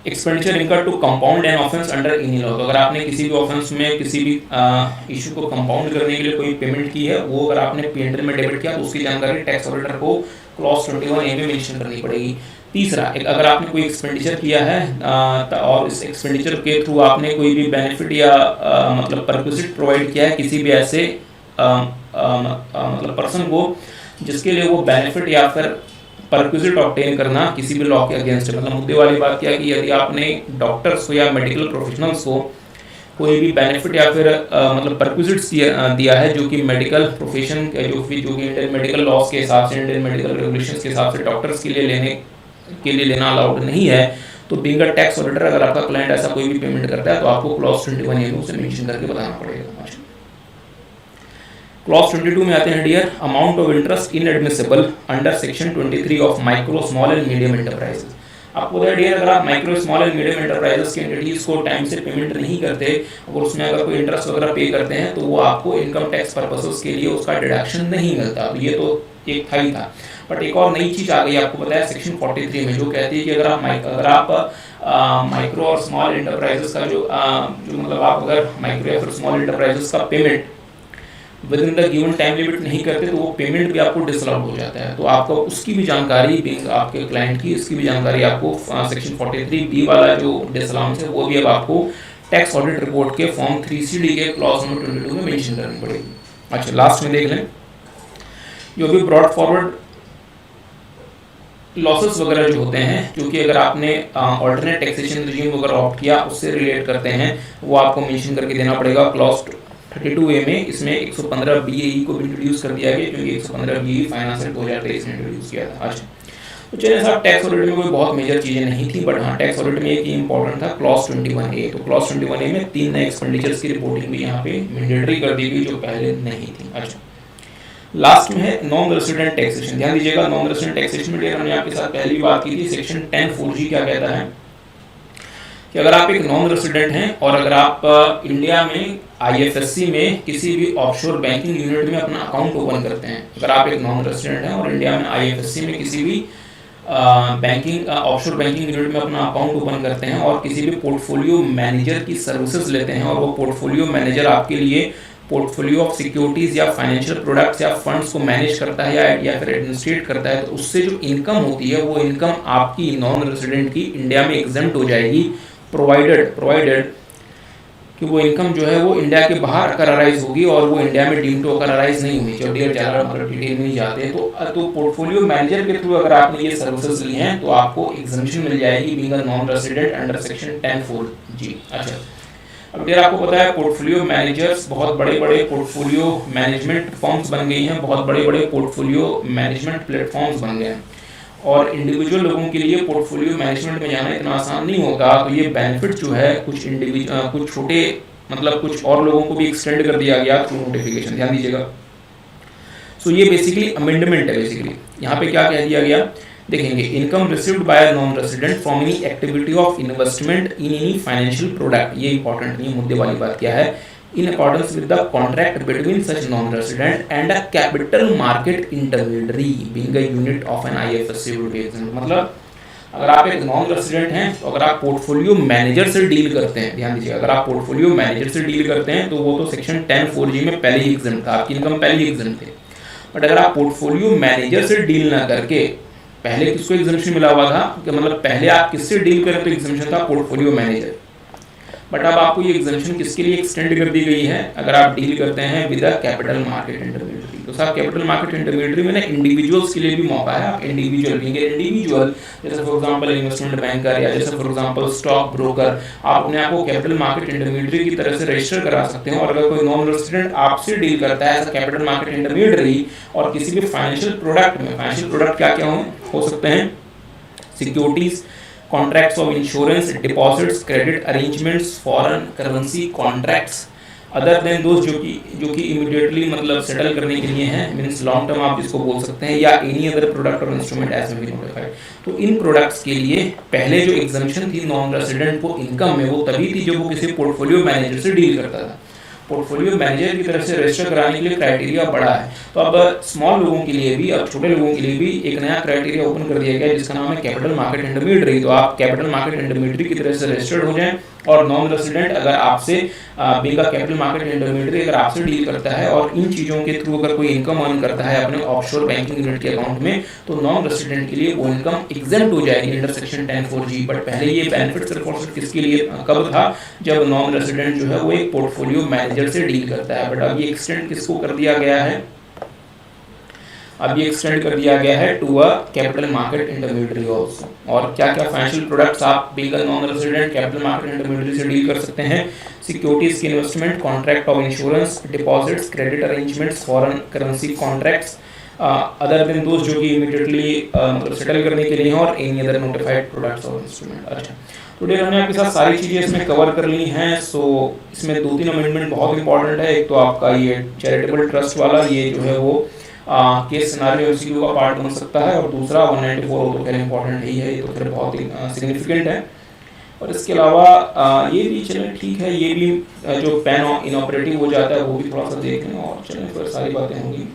expenditure incurred to compound an offence under any law. तो अगर आपने किसी भी ऑफेंस में किसी भी इशू को कंपाउंड करने के लिए कोई पेमेंट की है वो अगर आपने P&L में डेबिट किया तो उसकी जानकारी टैक्स ऑडिटर को क्लॉज 21A में मेंशन करनी पड़ेगी। तीसरा, अगर आपने कोई एक्सपेंडिचर किया है और इस एक्सपेंडिचर के थ्रू आपने कोई भी बेनिफिट या मतलब परक्विजिट प्रोवाइड किया है किसी भी ऐसे मतलब पर्सन को जिसके लिए वो बेनिफिट या फिर परक्विजिट ऑब्टेन करना किसी भी लॉ के अगेंस्ट है। मतलब मुद्दे वाली बात क्या है कि यदि आपने डॉक्टर्स को या मेडिकल प्रोफेशनल्स को कोई भी बेनिफिट या फिर मतलब परक्विजिट्स दिया है जो कि मेडिकल प्रोफेशन जो कि इंडियन मेडिकल लॉज के हिसाब से, इंडियन मेडिकल रेगुलेशंस के हिसाब से डॉक्टर्स के लिए लेना अलाउड नहीं है, तो बीइंग अ टैक्स ऑडिटर अगर आपका क्लाइंट ऐसा कोई भी पेमेंट करता है तो आपको क्लॉज 21A में उसे मेंशन करके बताना पड़ेगा। क्लॉज 22 में आते हैं dear, amount of interest inadmissible under section 23 of micro small and medium enterprises. आपको बता डियर, अगर आप micro small and medium enterprises की एंटिटीज को टाइम से पेमेंट नहीं करते और उसमें अगर कोई इंटरेस्ट वगैरह पे करते हैं तो वो आपको इनकम टैक्स पर्पसेस के लिए उसका डिडक्शन नहीं मिलता। तो ये तो एक था ही था। बट एक और नई चीज आ गई, आपको बताया सेक्शन 43 में, जो कहती है कि अगर आप माइक्रो और स्मॉल एंटरप्राइजेस का जो मतलब आप अगर माइक्रो या फिर स्मॉल एंटरप्राइजेस का payment with in the given time limit नहीं करते तो वो पेमेंट भी आपको डिसअलाउड हो जाता है। तो आपको उसकी भी जानकारी आपके क्लाइंट की, इसकी भी जानकारी आपको सेक्शन 43B वाला जो डिसअलाउंस है वो भी अब आपको टैक्स ऑडिट रिपोर्ट के फॉर्म 3CD के क्लॉज नंबर 22 में मेंशन करनी पड़ेगी। अच्छा, लास्ट में देख लें जो भी ब्रॉड फॉरवर्ड लॉसेस वगैरह जो होते हैं, क्योंकि अगर आपने ऑल्टरनेट टैक्सेशन रिजीम वगैरह ऑप्ट किया उससे रिलेट करते हैं, वो आपको मेंशन करके देना पड़ेगा क्लॉज 32A में। इसमें 115 BAE को भी इंट्रोड्यूस कर दिया गया, क्योंकि 115 BAE फाइनेंस एक्ट 2023 में इंट्रोड्यूस किया था। अच्छा, तो चलिए साहब, टैक्स ऑडिट में कोई बहुत मेजर चीज़ें नहीं थी, बट हाँ टैक्स ऑडिट में एक ही इंपॉर्टेंट था क्लॉज 21A। तो क्लॉज 21A में 3 नए एक्सपेंडिचर्स की रिपोर्टिंग भी यहाँ पे मैंडेटरी कर दी गई जो पहले नहीं थी। अच्छा, लास्ट में है नॉन रेसिडेंट टैक्सेशन। ध्यान दीजिएगा, नॉन रेसिडेंट टैक्सेशन में हमने आपके साथ पहली बात की थी, सेक्शन 10(4)G क्या कहता है कि अगर आप एक नॉन रेसिडेंट हैं और अगर आप इंडिया में IFSC में किसी भी ऑफशोर बैंकिंग यूनिट में अपना अकाउंट ओपन करते हैं, अगर आप एक नॉन रेसिडेंट हैं और इंडिया में IFSC में किसी भी बैंकिंग ऑफशोर बैंकिंग यूनिट में अपना अकाउंट ओपन करते हैं और किसी भी पोर्टफोलियो मैनेजर की सर्विसेज लेते हैं और वो पोर्टफोलियो मैनेजर आपके लिए पोर्टफोलियो ऑफ सिक्योरिटीज या फाइनेंशियल प्रोडक्ट्स या फंड्स को मैनेज करता है या फिर एडमिनिस्ट्रेट करता है, तो उससे जो इनकम होती है वो इनकम आपकी नॉन रेसिडेंट की इंडिया में एग्जेम्प्ट हो जाएगी, प्रोवाइडेड कि वो इनकम जो है वो इंडिया के बाहर अगर अराइज होगी और वो इंडिया में डीम टू अगर अराइज नहीं हुई। चलिए ज़्यादा मतलब डिटेल में नहीं जाते, तो पोर्टफोलियो मैनेजर के थ्रू अगर आपने ये सर्विसेज ली हैं तो आपको एग्जम्पशन मिल जाएगी being a non resident under section 10(4)G। अच्छा, अब यार आपको पता है पोर्टफोलियो मैनेजर्स बहुत बड़े बड़े पोर्टफोलियो मैनेजमेंट फॉर्म्स बन गई हैं, बहुत बड़े बड़े पोर्टफोलियो मैनेजमेंट प्लेटफॉर्म्स बन गए हैं और इंडिविजुअल लोगों के लिए पोर्टफोलियो मैनेजमेंट में जाना इतना आसान नहीं होता। तो ये बेनिफिट जो है कुछ छोटे मतलब कुछ और लोगों को भी एक्सटेंड कर दिया गया थ्रू नोटिफिकेशन। ध्यान दीजिएगा, सो ये बेसिकली अमेंडमेंट है। बेसिकली यहाँ पे क्या कह दिया गया, देखेंगे, income received by non resident from any activity of investment in any financial product, ये इंपॉर्टेंट नहीं, मुद्दे वाली बात क्या है, in accordance with the contract between such non-resident and a capital market intermediary being a unit of an IFSC will be exempt। मतलब अगर आप एक नॉन रेसिडेंट हैं तो अगर आप पोर्टफोलियो मैनेजर से डील करते हैं, ध्यान दीजिए, अगर आप पोर्टफोलियो मैनेजर से डील करते हैं तो वो तो सेक्शन 10(4)G में पहले ही एग्जेम्प्ट था, आपकी इनकम पहले ही एग्जेम्प्ट थे। बट अगर आप पोर्टफोलियो मैनेजर से डील ना करके, पहले किसको एग्जेम्पशन मिला हुआ था कि मतलब पहले आप किससे डील करें तो एग्जेम्पशन था पोर्टफोलियो मैनेजर, बट अब आपको ये एग्जेम्पशन किसके लिए एक्सटेंड कर दी गई है, अगर आप डील करते हैं with a capital market intermediary. तो साहब कैपिटल मार्केट इंटरमीडियरी में ना इंडिविजुअल्स के लिए भी मौका है, आप इंडिविजुअल जैसे फॉर एग्जांपल इन्वेस्टमेंट बैंकर या जैसे फॉर एग्जांपल स्टॉक ब्रोकर, आप अपने आप को कैपिटल मार्केट इंटरमीडियरी की तरह से रजिस्टर करा सकते हैं। और अगर कोई नॉन रेसिडेंट आपसे डील करता है as a capital market intermediary और किसी भी फाइनेंशियल प्रोडक्ट में, फाइनेंशियल प्रोडक्ट क्या क्या हो सकते हैं, securities, contracts of insurance, deposits, credit arrangements, foreign currency contracts, other than those जो कि immediately मतलब सेटल करने के लिए हैं, मीन्स लॉन्ग टर्म आप जिसको बोल सकते हैं, या any other product or instrument as may be notified. तो इन प्रोडक्ट्स के लिए पहले जो एग्जम्पशन थी नॉन रेसिडेंट को इनकम में, वो तभी थी जब वो किसी पोर्टफोलियो मैनेजर से डील करता था। पोर्टफोलियो मैनेजर की तरफ से रजिस्टर कराने के लिए क्राइटेरिया बड़ा है, तो अब स्मॉल लोगों के लिए भी, अब छोटे लोगों के लिए भी एक नया क्राइटेरिया ओपन कर दिया गया जिसका नाम है कैपिटल मार्केट इंटरमीडियरी। तो आप कैपिटल मार्केट इंटरमीडियरी की तरफ से रजिस्टर्ड हो जाएं और नॉन रेसिडेंट अगर आपसे बीइंग कैपिटल मार्केट इंटरमीडियरी अगर आपसे डील करता है और इन चीज़ों के थ्रू अगर कोई इनकम अर्न करता है अपने ऑफशोर बैंकिंग यूनिट के अकाउंट में, तो नॉन रेसिडेंट के लिए वो इनकम एग्जेम्प्ट हो जाएगी अंडर सेक्शन 10(4)G। बट पहले ये बेनिफिट सिर्फ और सिर्फ किसके लिए कब था, जब नॉन रेसिडेंट जो है वो एक पोर्टफोलियो मैनेजर से डील करता है। बट अब ये एक्सटेंड किसको कर दिया गया है, अब ये एक्सटेंड कर दिया गया है to a capital market intermediary also. और क्या क्या फाइनेंशियल प्रोडक्ट्स आप being non resident capital market intermediary से डील कर सकते हैं, सिक्योरिटीज की investment, contract of insurance, deposits, credit arrangements, foreign currency contracts, other than दोस्त जो कि इमीडिएटली मतलब सेटल करने के लिए हैं, और एनी अदर नोटिफाइड प्रोडक्ट्स और इंस्ट्रूमेंट। अच्छा, तो डेयर हमने आपके साथ सारी चीज़ें इसमें कवर कर ली हैं। सो इसमें 2-3 अमेंडमेंट बहुत इंपॉर्टेंट है। एक तो आपका ये चैरिटेबल ट्रस्ट वाला, ये जो है वो केस सिनारियो एमसीक्यू का पार्ट बन सकता है, और दूसरा 194 तो खैर इंपॉर्टेंट ही है, ये तो खैर बहुत ही सिग्निफिकेंट है। और इसके अलावा ये भी चलें ठीक है, ये भी जो पेन इनऑपरेटिव हो जाता है वो भी थोड़ा सा देख लें, और चलें फिर सारी बातें होंगी।